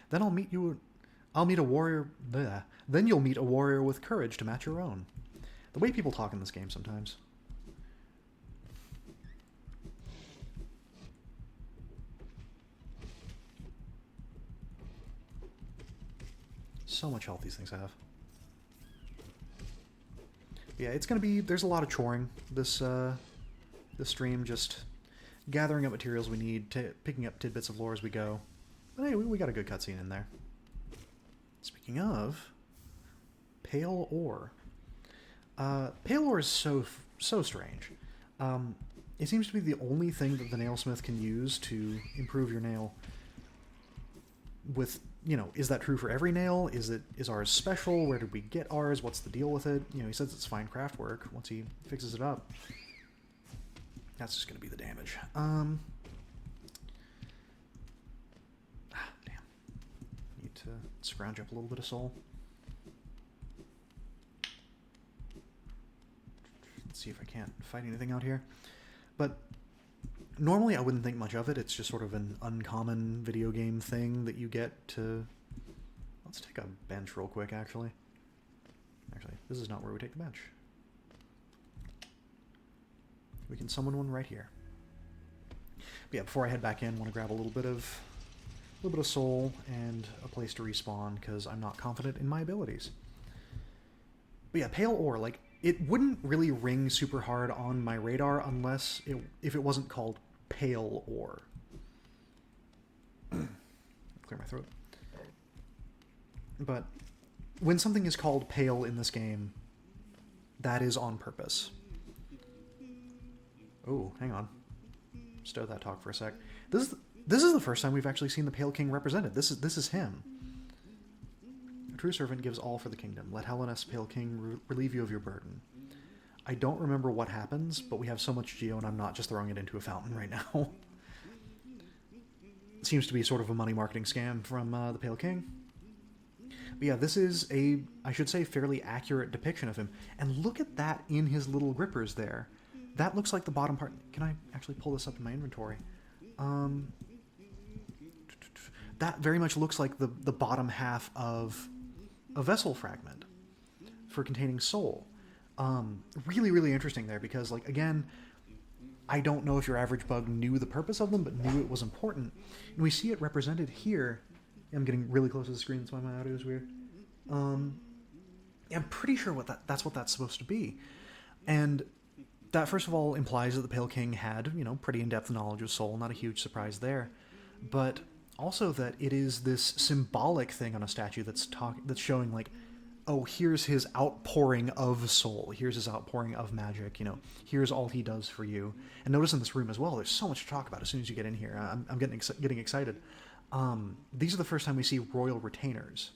Then I'll meet a warrior... Bleh. Then you'll meet a warrior with courage to match your own. The way people talk in this game sometimes. So much health these things have. Yeah, it's gonna be... There's a lot of choring this stream, just gathering up materials we need, picking up tidbits of lore as we go. But hey, we got a good cutscene in there. Speaking of... Pale Ore. Pale Ore is so strange. It seems to be the only thing that the nailsmith can use to improve your nail with you know, is that true for every nail? Is ours special? Where did we get ours? What's the deal with it? You know, he says it's fine craft work. Once he fixes it up, that's just going to be the damage. Damn. Need to scrounge up a little bit of soul. Let's see if I can't fight anything out here. But normally I wouldn't think much of it. It's just sort of an uncommon video game thing that you get to... Let's take a bench real quick, actually. Actually, this is not where we take the bench. We can summon one right here. But yeah, before I head back in, I want to grab a little bit of soul and a place to respawn, because I'm not confident in my abilities. But yeah, pale ore, like, it wouldn't really ring super hard on my radar unless if it wasn't called pale ore. Clear my throat. But when something is called pale in this game, that is on purpose. Oh, hang on. Stow that talk for a sec. This is the first time we've actually seen the Pale King represented. This is him. A true servant gives all for the kingdom. Let Hallownest, Pale King, relieve you of your burden. I don't remember what happens, but we have so much geo and I'm not just throwing it into a fountain right now. It seems to be sort of a money marketing scam from the Pale King. But yeah, this is a, I should say, fairly accurate depiction of him. And look at that in his little grippers there. That looks like the bottom part. Can I actually pull this up in my inventory? That very much looks like the bottom half of a vessel fragment for containing soul. Really, really interesting there because, like, again, I don't know if your average bug knew the purpose of them, but knew it was important. And we see it represented here. I'm getting really close to the screen, that's why my audio is weird. I'm pretty sure that's what that's supposed to be. And that, first of all, implies that the Pale King had, you know, pretty in-depth knowledge of soul, not a huge surprise there. But also that it is this symbolic thing on a statue that's showing, like, oh, here's his outpouring of soul. Here's his outpouring of magic, you know. Here's all he does for you. And notice in this room as well, there's so much to talk about as soon as you get in here. I'm getting excited. These are the first time we see royal retainers.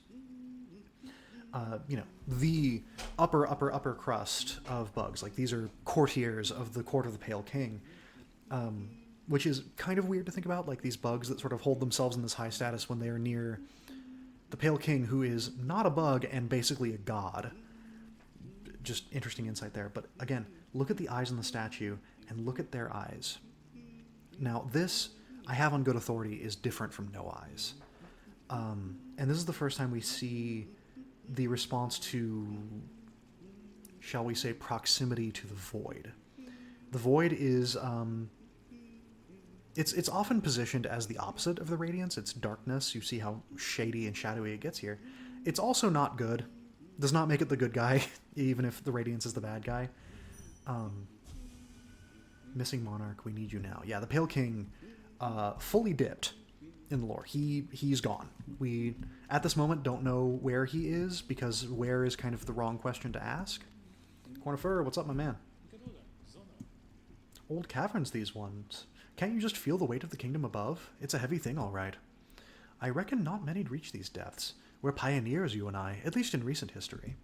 You know, the upper crust of bugs. Like, these are courtiers of the court of the Pale King. Which is kind of weird to think about, like these bugs that sort of hold themselves in this high status when they are near the Pale King, who is not a bug and basically a god. Just interesting insight there. But again, look at the eyes on the statue and look at their eyes. Now, this, I have on good authority, is different from no eyes. And this is the first time we see the response to, shall we say, proximity to the void. The void is... It's often positioned as the opposite of the radiance. It's darkness. You see how shady and shadowy it gets here. It's also not good. Does not make it the good guy, even if the radiance is the bad guy. Missing monarch, we need you now. Yeah, the Pale King fully dipped in the lore. He's gone. We, at this moment, don't know where he is, because where is kind of the wrong question to ask. Cornifer, what's up, my man? Old caverns, these ones. Can't you just feel the weight of the kingdom above? It's a heavy thing, all right. I reckon not many'd reach these depths. We're pioneers, you and I, at least in recent history.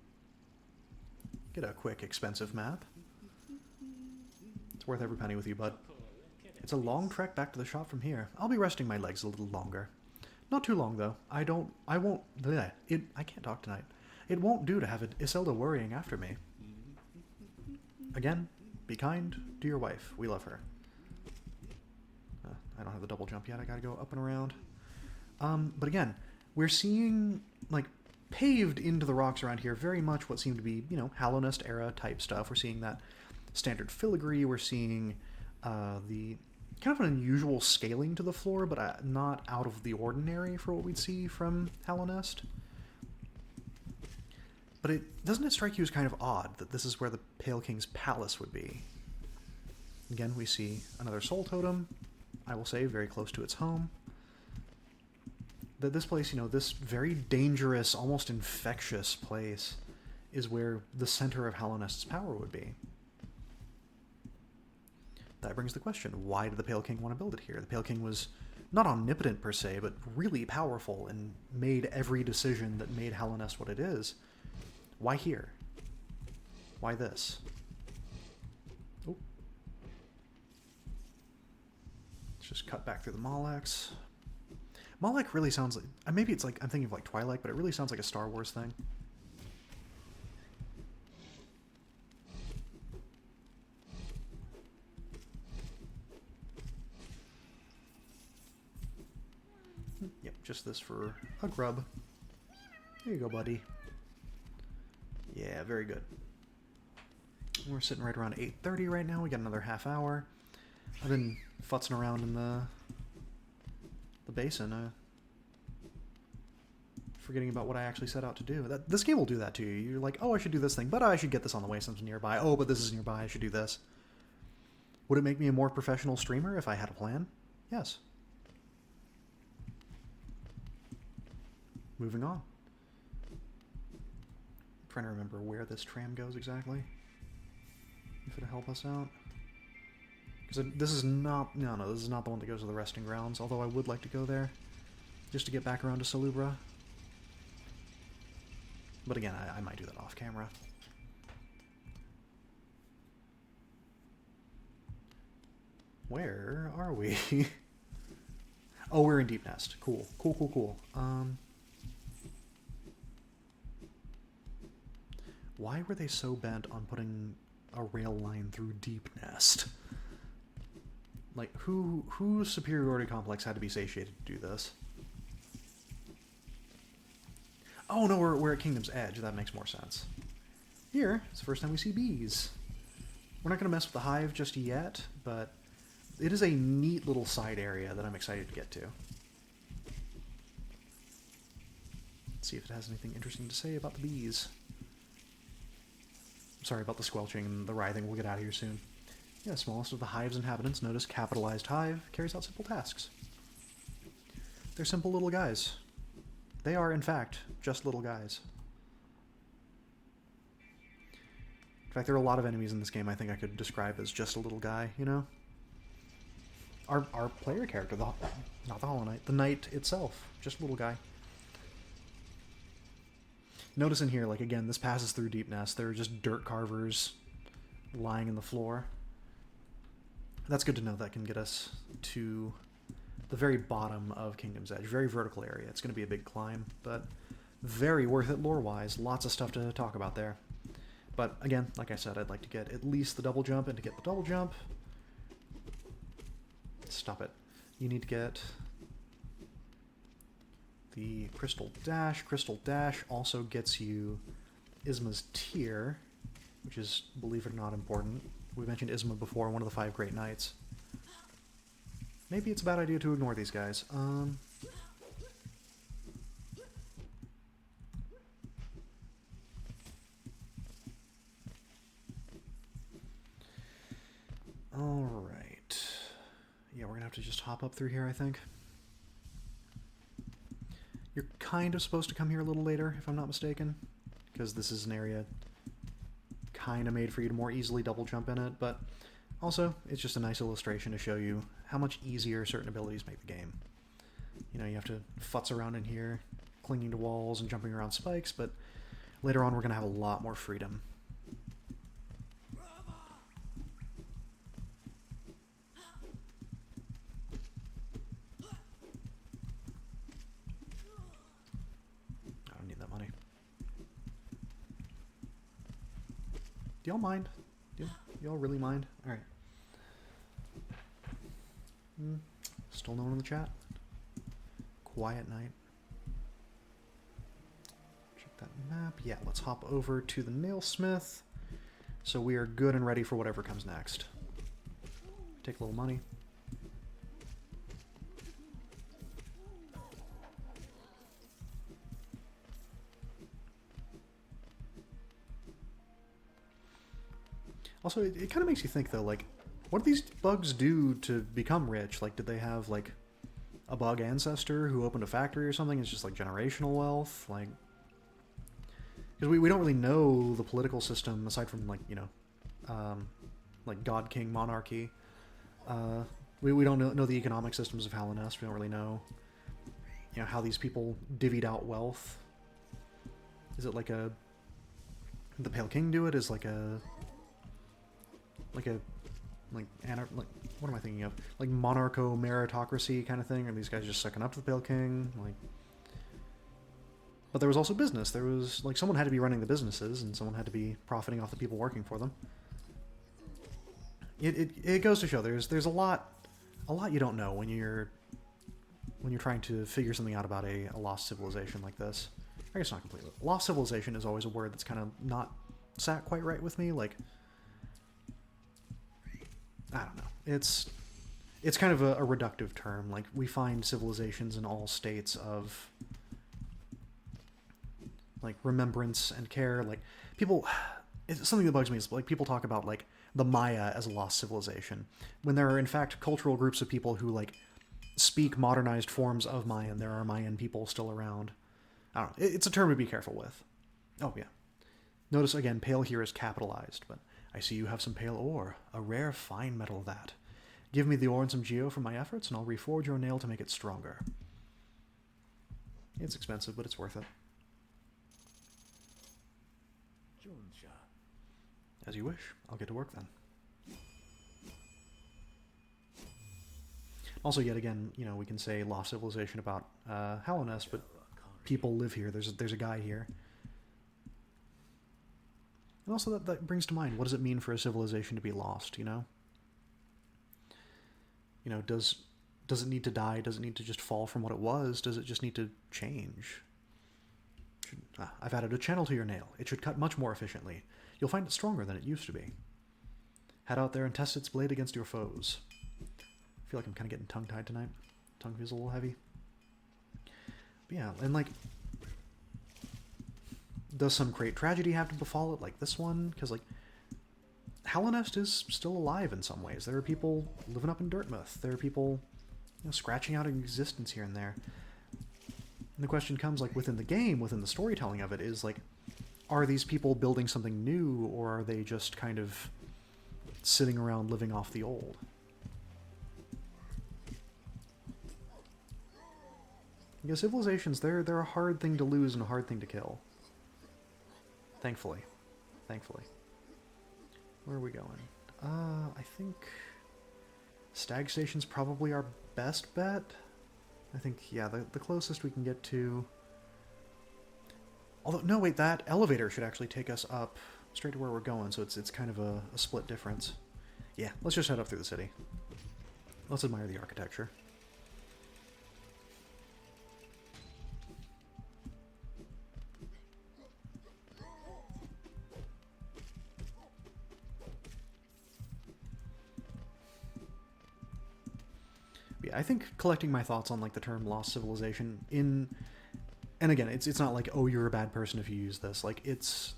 Get a quick, expensive map. It's worth every penny with you, bud. It's a long trek back to the shop from here. I'll be resting my legs a little longer. Not too long, though. I can't talk tonight. It won't do to have Iselda worrying after me. Again, be kind to your wife. We love her. I don't have the double jump yet. I gotta go up and around. But again, we're seeing, like, paved into the rocks around here very much what seemed to be, you know, Hallownest era type stuff. We're seeing that standard filigree. We're seeing the kind of an unusual scaling to the floor, but not out of the ordinary for what we'd see from Hallownest. But doesn't it strike you as kind of odd that this is where the Pale King's palace would be? Again, we see another soul totem. I will say, very close to its home. That this place, you know, this very dangerous, almost infectious place, is where the center of Hallownest's power would be. That brings the question, why did the Pale King want to build it here? The Pale King was not omnipotent per se, but really powerful and made every decision that made Hallownest what it is. Why here? Why this? Oh. Let's just cut back through the Malex. Malek really sounds like... maybe it's like... I'm thinking of like Twilight, but it really sounds like a Star Wars thing. Yep, just this for a grub. There you go, buddy. Yeah, very good. We're sitting right around 8:30 right now. We got another half hour. I've been futzing around in the basin, forgetting about what I actually set out to do. This game will do that to you. You're like, oh, I should do this thing, but I should get this on the way since it's nearby. Oh, but this is nearby. I should do this. Would it make me a more professional streamer if I had a plan? Yes. Moving on. I'm trying to remember where this tram goes exactly. If it'll help us out. Because this is not... No, this is not the one that goes to the resting grounds, although I would like to go there. Just to get back around to Salubra. But again, I might do that off camera. Where are we? Oh, we're in Deep Nest. Cool. Cool. Why were they so bent on putting a rail line through Deep Nest? Like, whose superiority complex had to be satiated to do this? Oh no, we're at Kingdom's Edge. That makes more sense. Here, it's the first time we see bees. We're not going to mess with the hive just yet, but it is a neat little side area that I'm excited to get to. Let's see if it has anything interesting to say about the bees. Sorry about the squelching and the writhing. We'll get out of here soon. Yeah, smallest of the hive's inhabitants, notice capitalized hive, carries out simple tasks. They're simple little guys. They are, in fact, just little guys. In fact, there are a lot of enemies in this game I think I could describe as just a little guy, you know? Our player character, not the Hollow Knight, the Knight itself, just a little guy. Notice in here, like, again, this passes through Deep Nest. There are just dirt carvers lying in the floor. That's good to know. That can get us to the very bottom of Kingdom's Edge. Very vertical area. It's going to be a big climb, but very worth it lore-wise. Lots of stuff to talk about there. But again, like I said, I'd like to get at least the double jump, and to get the double jump... Stop it. You need to get the Crystal Dash. Crystal Dash also gets you Isma's Tear, which is, believe it or not, important. We mentioned Isma before, one of the 5 Great Knights. Maybe it's a bad idea to ignore these guys. Alright. Yeah, we're gonna have to just hop up through here, I think. You're kind of supposed to come here a little later, if I'm not mistaken, because this is an area kind of made for you to more easily double jump in it, but also, it's just a nice illustration to show you how much easier certain abilities make the game. You know, you have to futz around in here, clinging to walls and jumping around spikes, but later on we're going to have a lot more freedom. I don't need that money. Do y'all mind? Do y'all really mind? Alright. Still no one in the chat? Quiet night. Check that map. Yeah, let's hop over to the nailsmith. So we are good and ready for whatever comes next. Take a little money. Also, it kind of makes you think, though, like, what do these bugs do to become rich? Like, did they have, like, a bug ancestor who opened a factory or something? It's just, like, generational wealth? Like, because we don't really know the political system, aside from, like, you know, like, God King monarchy. We don't know the economic systems of Hallownest. We don't really know, how these people divvied out wealth. Is it like the Pale King do it? Is like what am I thinking of? Like monarcho meritocracy kind of thing? Are these guys just sucking up to the Pale King? But there was also business. There was someone had to be running the businesses, and someone had to be profiting off the people working for them. It goes to show there's a lot you don't know when you're trying to figure something out about a lost civilization like this. I guess not completely. Lost civilization is always a word that's kind of not sat quite right with me. I don't know. It's kind of a reductive term. We find civilizations in all states of remembrance and care. People, it's something that bugs me is people talk about the Maya as a lost civilization when there are in fact cultural groups of people who speak modernized forms of Mayan. There are Mayan people still around. I don't know. It's a term to be careful with. Oh yeah. Notice again, pale here is capitalized, but I see you have some pale ore, a rare fine metal that. Give me the ore and some geo for my efforts, and I'll reforge your nail to make it stronger. It's expensive, but it's worth it. As you wish. I'll get to work then. Also, yet again, we can say lost civilization about Hallownest, but people live here. There's a guy here. And also that brings to mind, what does it mean for a civilization to be lost, does it need to die? Does it need to just fall from what it was? Does it just need to change? I've added a channel to your nail. It should cut much more efficiently. You'll find it stronger than it used to be. Head out there and test its blade against your foes. I feel like I'm kind of getting tongue-tied tonight. Tongue feels a little heavy. But yeah, and does some great tragedy have to befall it like this one? Because Hallownest is still alive in some ways. There are people living up in Dirtmouth. There are people scratching out an existence here and there. And the question comes within the game, within the storytelling of it, is are these people building something new, or are they just kind of sitting around living off the old? Because civilizations, they're a hard thing to lose and a hard thing to kill. Thankfully. Where are we going? I think Stag Station's probably our best bet. I think, yeah, the closest we can get to... Although, no, wait, that elevator should actually take us up straight to where we're going, so it's kind of a split difference. Yeah, let's just head up through the city. Let's admire the architecture. Yeah, I think collecting my thoughts on the term lost civilization and again, it's not oh, you're a bad person if you use this. It's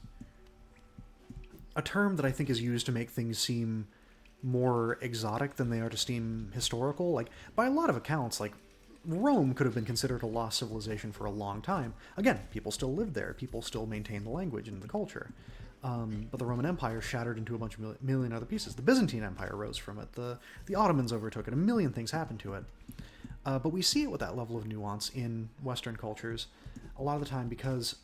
a term that I think is used to make things seem more exotic than they are to seem historical. By a lot of accounts, Rome could have been considered a lost civilization for a long time. Again, people still lived there. People still maintained the language and the culture. But the Roman Empire shattered into a bunch of million other pieces. The Byzantine Empire rose from it. The Ottomans overtook it. A million things happened to it. But we see it with that level of nuance in Western cultures a lot of the time because,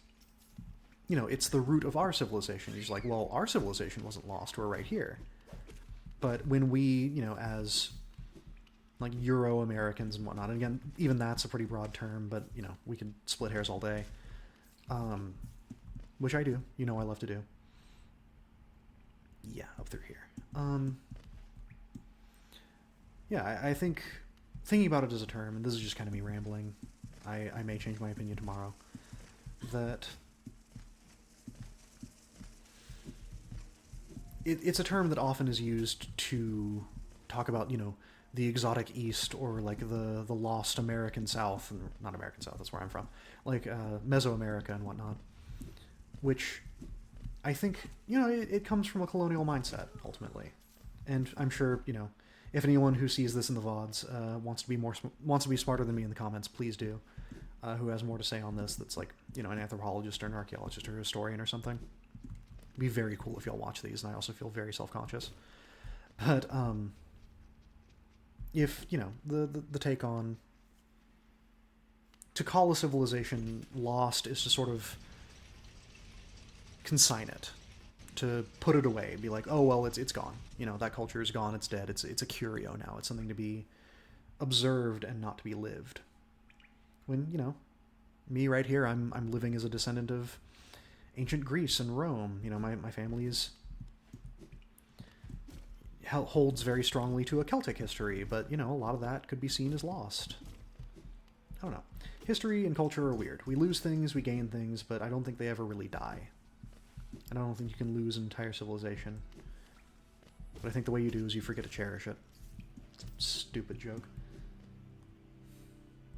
it's the root of our civilization. You're just well, our civilization wasn't lost. We're right here. But when we, as Euro-Americans and whatnot, and again, even that's a pretty broad term, but, we can split hairs all day. Which I do. I love to do. Yeah, up through here. Yeah, I think thinking about it as a term, and this is just kind of me rambling, I may change my opinion tomorrow, that it's a term that often is used to talk about, the exotic East or the lost American South, not American South, that's where I'm from, Mesoamerica and whatnot, which I think, it comes from a colonial mindset, ultimately. And I'm sure, if anyone who sees this in the VODs wants to be smarter than me in the comments, please do. Who has more to say on this that's an anthropologist or an archaeologist or a historian or something. It'd be very cool if y'all watch these, and I also feel very self-conscious. But, if, you know, the take on to call a civilization lost is to sort of consign it, to put it away, be like, oh well, it's gone. You know, that culture is gone. It's dead. It's a curio now. It's something to be observed and not to be lived. When, you know, me right here, I'm living as a descendant of ancient Greece and Rome. You know, my family holds very strongly to a Celtic history, but, you know, a lot of that could be seen as lost. I don't know. History and culture are weird. We lose things, we gain things, but I don't think they ever really die. And I don't think you can lose an entire civilization. But I think the way you do is you forget to cherish it. Stupid joke.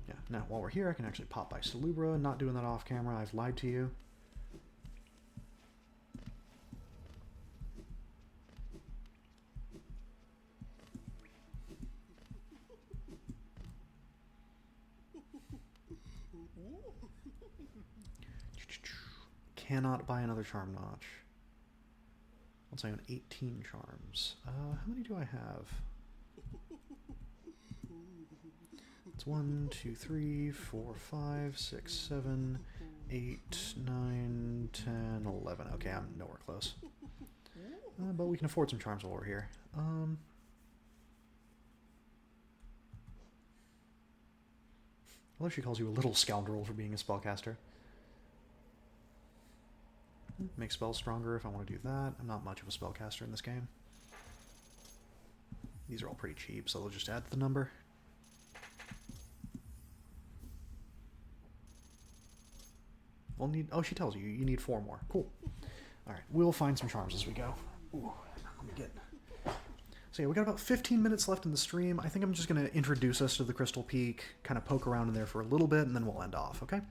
Yeah, now while we're here, I can actually pop by Salubra. Not doing that off camera. I've lied to you. Cannot buy another charm notch. Once I own 18 charms. How many do I have? It's 1, 2, 3, 4, 5, 6, 7, 8, 9, 10, 11. Okay, I'm nowhere close. But we can afford some charms while we're here. I love she calls you a little scoundrel for being a spellcaster. Make spells stronger if I want to do that. I'm not much of a spellcaster in this game. These are all pretty cheap, so they'll just add to the number. We'll need... Oh, she tells you. You need 4 more. Cool. Alright, we'll find some charms as we go. Ooh, let me get... So yeah, we got about 15 minutes left in the stream. I think I'm just going to introduce us to the Crystal Peak, kind of poke around in there for a little bit, and then we'll end off, okay?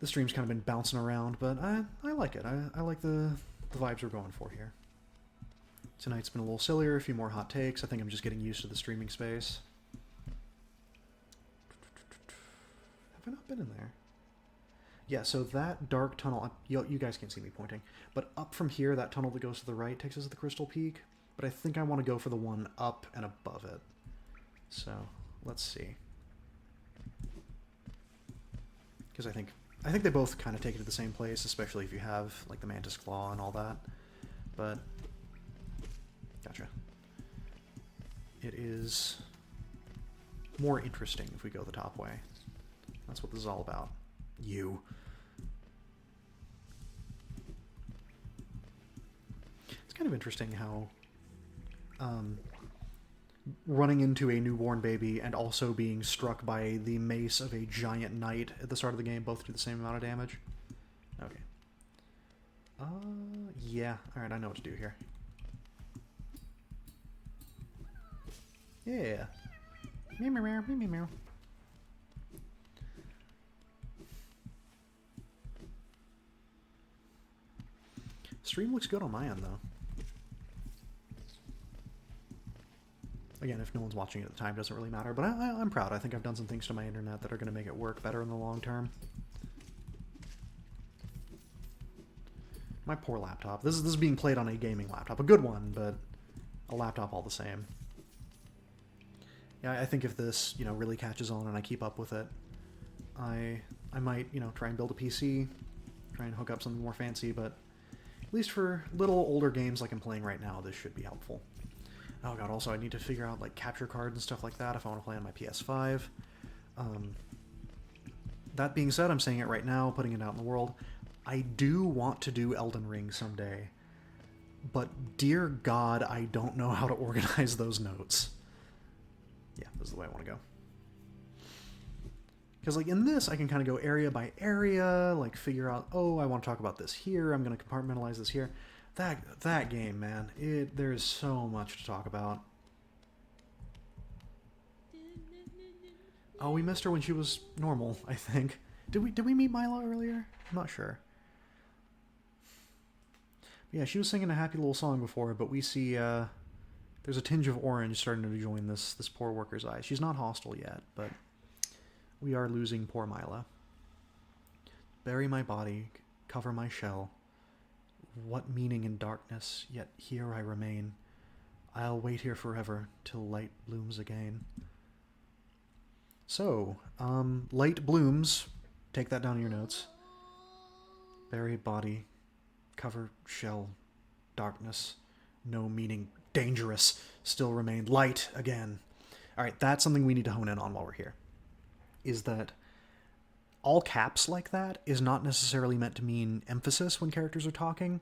The stream's kind of been bouncing around, but I like it. I like the vibes we're going for here. Tonight's been a little sillier, a few more hot takes. I think I'm just getting used to the streaming space. Have I not been in there? Yeah, so that dark tunnel, you guys can't see me pointing, but up from here, that tunnel that goes to the right takes us to the Crystal Peak, but I think I want to go for the one up and above it. So, let's see. Because I think they both kind of take it to the same place, especially if you have, like, the Mantis Claw and all that. But, gotcha. It is more interesting if we go the top way. That's what this is all about. You. It's kind of interesting how running into a newborn baby and also being struck by the mace of a giant knight at the start of the game both do the same amount of damage. Okay. Yeah. Alright, I know what to do here. Yeah. Meow, meow, meow, meow, meow. Stream looks good on my end, though. Again, if no one's watching at the time, it doesn't really matter. But I'm proud. I think I've done some things to my internet that are going to make it work better in the long term. My poor laptop. This is being played on a gaming laptop. A good one, but a laptop all the same. Yeah, I think if this, you know, really catches on and I keep up with it, I might, you know, try and build a PC, try and hook up something more fancy, but at least for little older games like I'm playing right now, this should be helpful. Oh god, also I need to figure out like capture cards and stuff like that if I want to play on my PS5. That being said, I'm saying it right now, putting it out in the world. I do want to do Elden Ring someday, but dear god, I don't know how to organize those notes. Yeah, this is the way I want to go. Because like in this, I can kind of go area by area, like figure out, oh, I want to talk about this here, I'm going to compartmentalize this here. That game, man, there's so much to talk about. Oh, we missed her when she was normal, I think. Did we meet Mila earlier? I'm not sure. Yeah, she was singing a happy little song before, but we see there's a tinge of orange starting to join this poor worker's eye. She's not hostile yet, but we are losing poor Mila. Bury my body, cover my shell. What meaning in darkness, yet here I remain. I'll wait here forever till light blooms again. So, light blooms. Take that down in your notes. Buried body. Cover, shell, darkness. No meaning. Dangerous. Still remain. Light again. Alright, that's something we need to hone in on while we're here. Is that all caps like that is not necessarily meant to mean emphasis when characters are talking.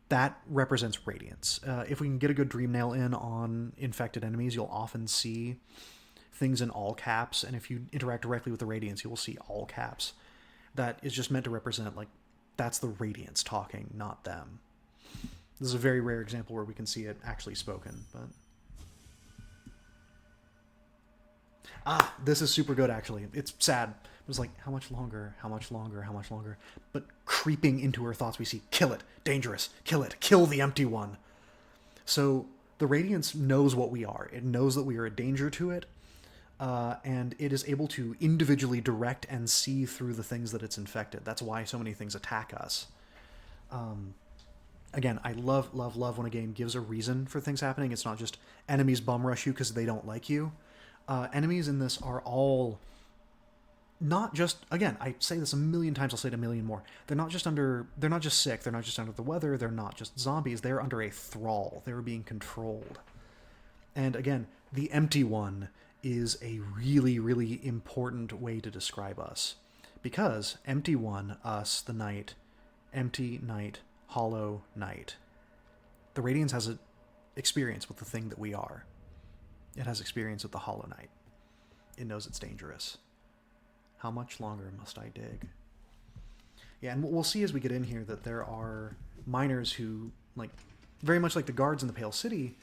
That represents radiance. If we can get a good dream nail in on infected enemies, you'll often see things in all caps, and if you interact directly with the radiance, you will see all caps. That is just meant to represent, like, that's the radiance talking, not them. This is a very rare example where we can see it actually spoken, but... this is super good, actually. It's sad. It was like, how much longer, how much longer, how much longer? But creeping into her thoughts, we see, kill it, dangerous, kill it, kill the empty one. So the Radiance knows what we are. It knows that we are a danger to it, and it is able to individually direct and see through the things that it's infected. That's why so many things attack us. Again, I love, love, love when a game gives a reason for things happening. It's not just enemies bum rush you because they don't like you. Enemies in this are all not just, again, I say this a million times, I'll say it a million more. They're not just sick, they're not just under the weather, they're not just zombies, they're under a thrall. They're being controlled. And again, the empty one is a really, really important way to describe us. Because empty one, us, the night, empty night, hollow night. The Radiance has an experience with the thing that we are. It has experience with the hollow night. It knows it's dangerous. How much longer must I dig? Yeah, and we'll see as we get in here that there are miners who, like, very much like the guards in the Pale City,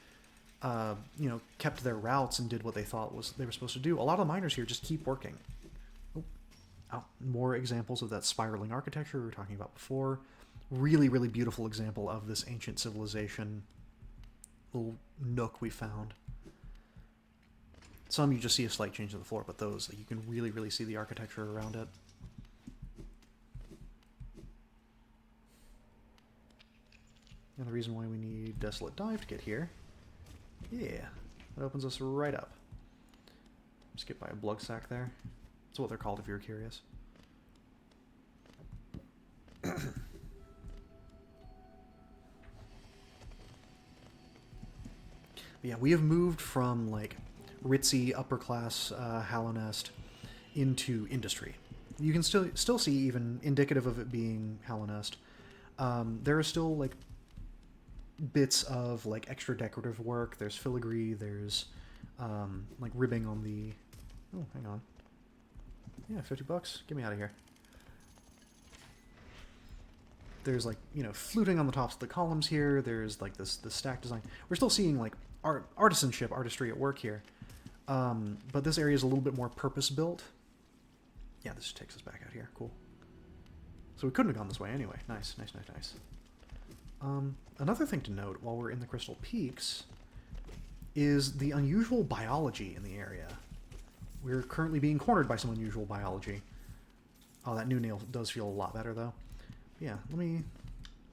kept their routes and did what they thought they were supposed to do. A lot of the miners here just keep working. More examples of that spiraling architecture we were talking about before. Really, really beautiful example of this ancient civilization little nook we found. Some you just see a slight change of the floor, but those, you can really, really see the architecture around it. And the reason why we need Desolate Dive to get here, yeah, that opens us right up. Skip by a blug sack there. That's what they're called if you're curious. Yeah, we have moved from, like, ritzy upper-class Hallownest into industry. You can still see even indicative of it being Hallownest. There are still, like, bits of, like, extra decorative work. There's filigree, there's, like, ribbing on the... Oh, hang on. Yeah, $50. Get me out of here. There's, like, fluting on the tops of the columns here. There's, like, this stack design. We're still seeing, like, artistry at work here. But this area is a little bit more purpose-built. Yeah, this just takes us back out here. Cool. So we couldn't have gone this way anyway. Nice, nice, nice, nice. Another thing to note while we're in the Crystal Peaks is the unusual biology in the area. We're currently being cornered by some unusual biology. Oh, that new nail does feel a lot better, though. Yeah, let me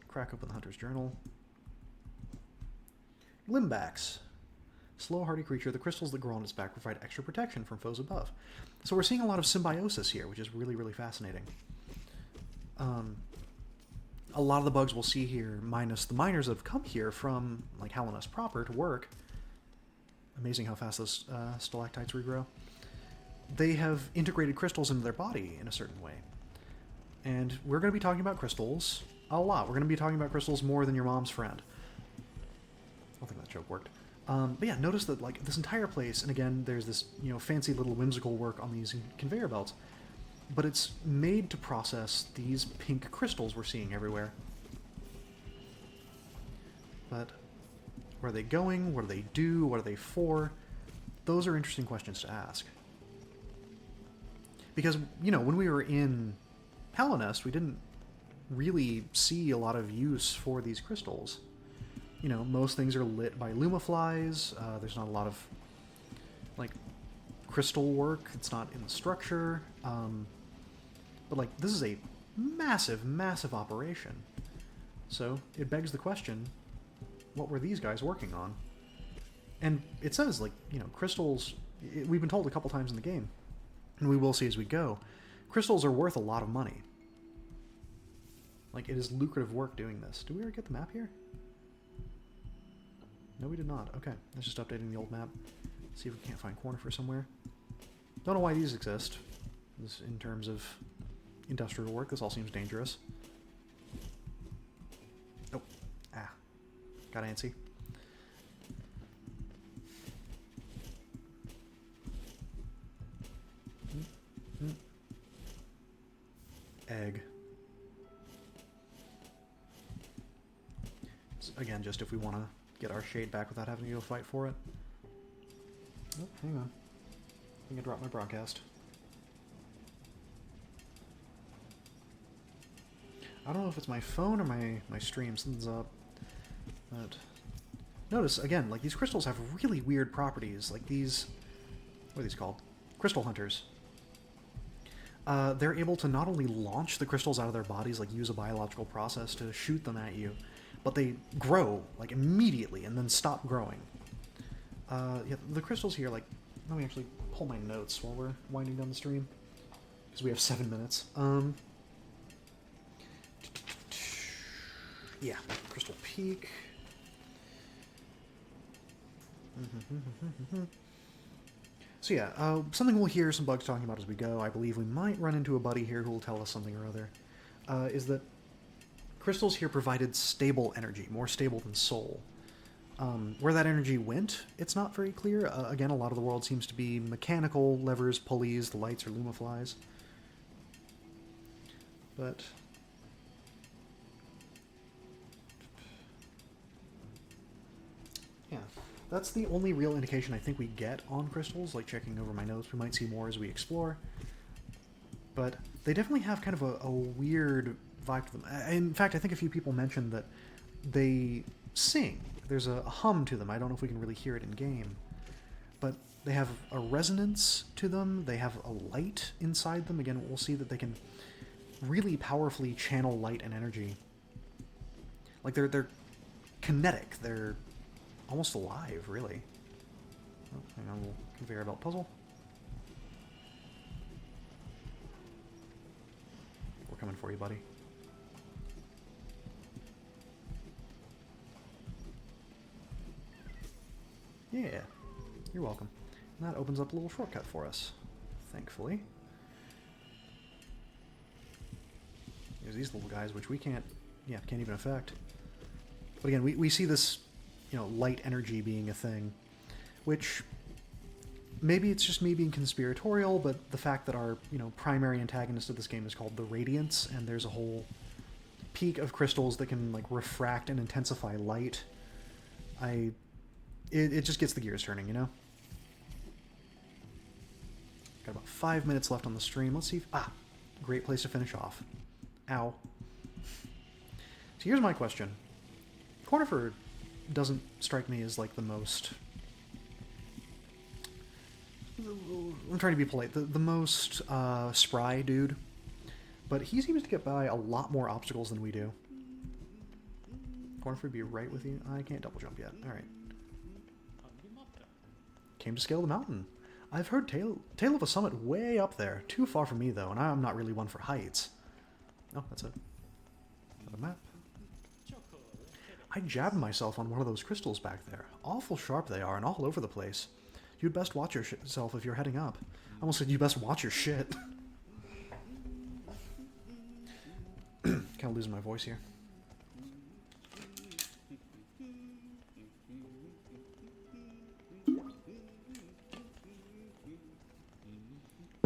crack open the Hunter's Journal. Limbacks. Slow, hardy creature. The crystals that grow on its back provide extra protection from foes above. So we're seeing a lot of symbiosis here, which is really, really fascinating. A lot of the bugs we'll see here, minus the miners that have come here from, like, Hallownest proper to work. Amazing how fast those stalactites regrow. They have integrated crystals into their body in a certain way. And we're going to be talking about crystals a lot. We're going to be talking about crystals more than your mom's friend. I don't think that joke worked. But yeah, notice that, like, this entire place, and again, there's this, fancy little whimsical work on these conveyor belts, but it's made to process these pink crystals we're seeing everywhere. But where are they going? What do they do? What are they for? Those are interesting questions to ask. Because, when we were in Hallownest, we didn't really see a lot of use for these crystals. Most things are lit by lumaflies. There's not a lot of, like, crystal work. It's not in the structure. But, like, this is a massive, massive operation. So it begs the question, what were these guys working on? And it says, like, crystals, we've been told a couple times in the game, and we will see as we go, crystals are worth a lot of money. Like, it is lucrative work doing this. Did we ever get the map here? No, we did not. Okay, that's just updating the old map. See if we can't find Cornifer somewhere. Don't know why these exist. This, in terms of industrial work, this all seems dangerous. Oh, got antsy. Egg. It's, again, just if we want to get our shade back without having to go fight for it. Oh, hang on. I think I dropped my broadcast. I don't know if it's my phone or my stream. Something's up. But notice, again, like, these crystals have really weird properties. Like these... What are these called? Crystal hunters. They're able to not only launch the crystals out of their bodies, like use a biological process to shoot them at you, but they grow, like, immediately and then stop growing. Yeah, the crystals here, like... Let me actually pull my notes while we're winding down the stream, because we have 7 minutes. Yeah, Crystal Peak. So yeah, something we'll hear some bugs talking about as we go, I believe we might run into a buddy here who will tell us something or other, is that crystals here provided stable energy, more stable than soul. Where that energy went, it's not very clear. Again, a lot of the world seems to be mechanical, levers, pulleys, the lights are lumaflies. But... yeah, that's the only real indication I think we get on crystals, like checking over my notes. We might see more as we explore. But they definitely have kind of a weird vibe to them. In fact, I think a few people mentioned that they sing. There's a hum to them. I don't know if we can really hear it in-game. But they have a resonance to them. They have a light inside them. Again, we'll see that they can really powerfully channel light and energy. Like, they're kinetic. They're almost alive, really. Oh, hang on, a little conveyor belt puzzle. We're coming for you, buddy. Yeah, you're welcome. And that opens up a little shortcut for us, thankfully. There's these little guys, which we can't even affect. But again, we see this, light energy being a thing, which maybe it's just me being conspiratorial, but the fact that our, primary antagonist of this game is called the Radiance, and there's a whole peak of crystals that can, like, refract and intensify light, it just gets the gears turning, Got about 5 minutes left on the stream. Let's see if... great place to finish off. Ow. So here's my question. Cornifer doesn't strike me as, like, the most... I'm trying to be polite. The most spry dude. But he seems to get by a lot more obstacles than we do. Cornifer would be right with you. I can't double jump yet. Alright. Came to scale the mountain. I've heard tale of a summit way up there. Too far from me, though, and I'm not really one for heights. Oh, that's it. Another map. I jabbed myself on one of those crystals back there. Awful sharp they are and all over the place. You'd best watch yourself if you're heading up. I almost said you best watch your shit. Kind of losing my voice here.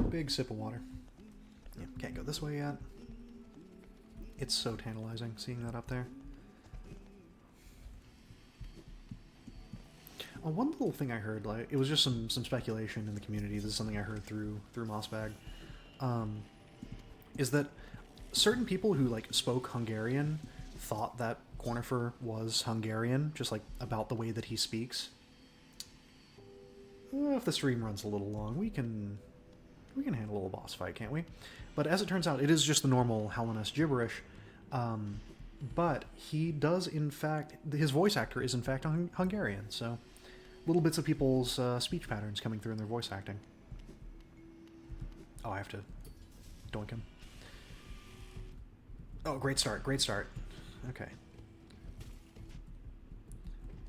Big sip of water. Yeah, can't go this way yet. It's so tantalizing seeing that up there. One little thing I heard, like, it was just some speculation in the community. This is something I heard through Mossbag. Is that certain people who, like, spoke Hungarian thought that Cornifer was Hungarian, just, like, about the way that he speaks. If the stream runs a little long, we can handle a little boss fight, can't we? But as it turns out, it is just the normal Hallownest gibberish. But he does, in fact, his voice actor is in fact Hungarian, so little bits of people's speech patterns coming through in their voice acting. Oh, I have to doink him. Oh, great start, great start. Okay.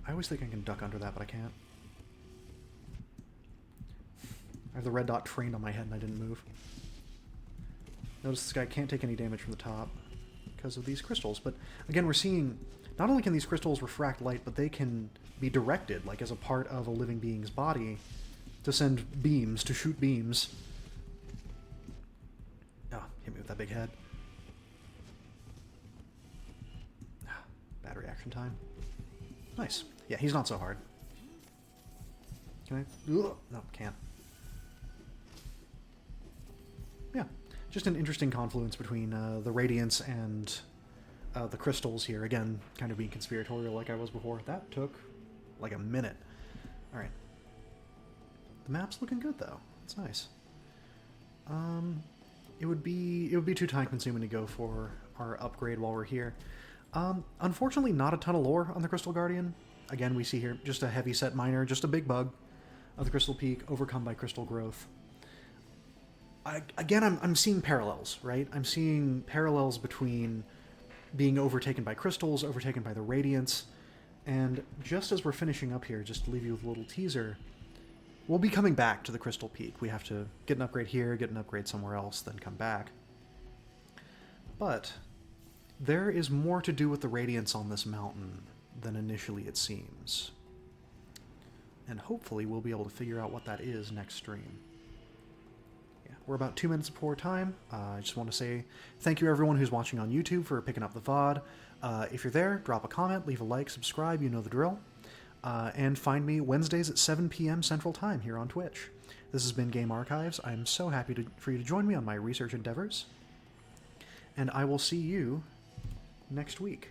I always think I can duck under that, but I can't. I have the red dot trained on my head and I didn't move. Notice this guy can't take any damage from the top because of these crystals. But again, we're seeing, not only can these crystals refract light, but they can be directed, like as a part of a living being's body, to send beams, to shoot beams. Oh, hit me with that big head. Bad reaction time. Nice. Yeah, he's not so hard. Can I? Ugh. No, can't. Yeah, just an interesting confluence between the radiance and the crystals here. Again, kind of being conspiratorial like I was before. That took like a minute. All right. The map's looking good though. It's nice. It would be too time consuming to go for our upgrade while we're here. Unfortunately, not a ton of lore on the Crystal Guardian. Again, we see here just a heavy-set miner, just a big bug of the Crystal Peak, overcome by crystal growth. I'm seeing parallels, right? I'm seeing parallels between being overtaken by crystals, overtaken by the radiance, and just as we're finishing up here, just to leave you with a little teaser, we'll be coming back to the Crystal Peak. We have to get an upgrade here, get an upgrade somewhere else, then come back. But there is more to do with the radiance on this mountain than initially it seems. And hopefully we'll be able to figure out what that is next stream. Yeah, we're about 2 minutes before time. I just want to say thank you everyone who's watching on YouTube for picking up the VOD. If you're there, drop a comment, leave a like, subscribe, you know the drill. And find me Wednesdays at 7 p.m. Central Time here on Twitch. This has been Game Archives. I'm so happy for you to join me on my research endeavors. And I will see you next week.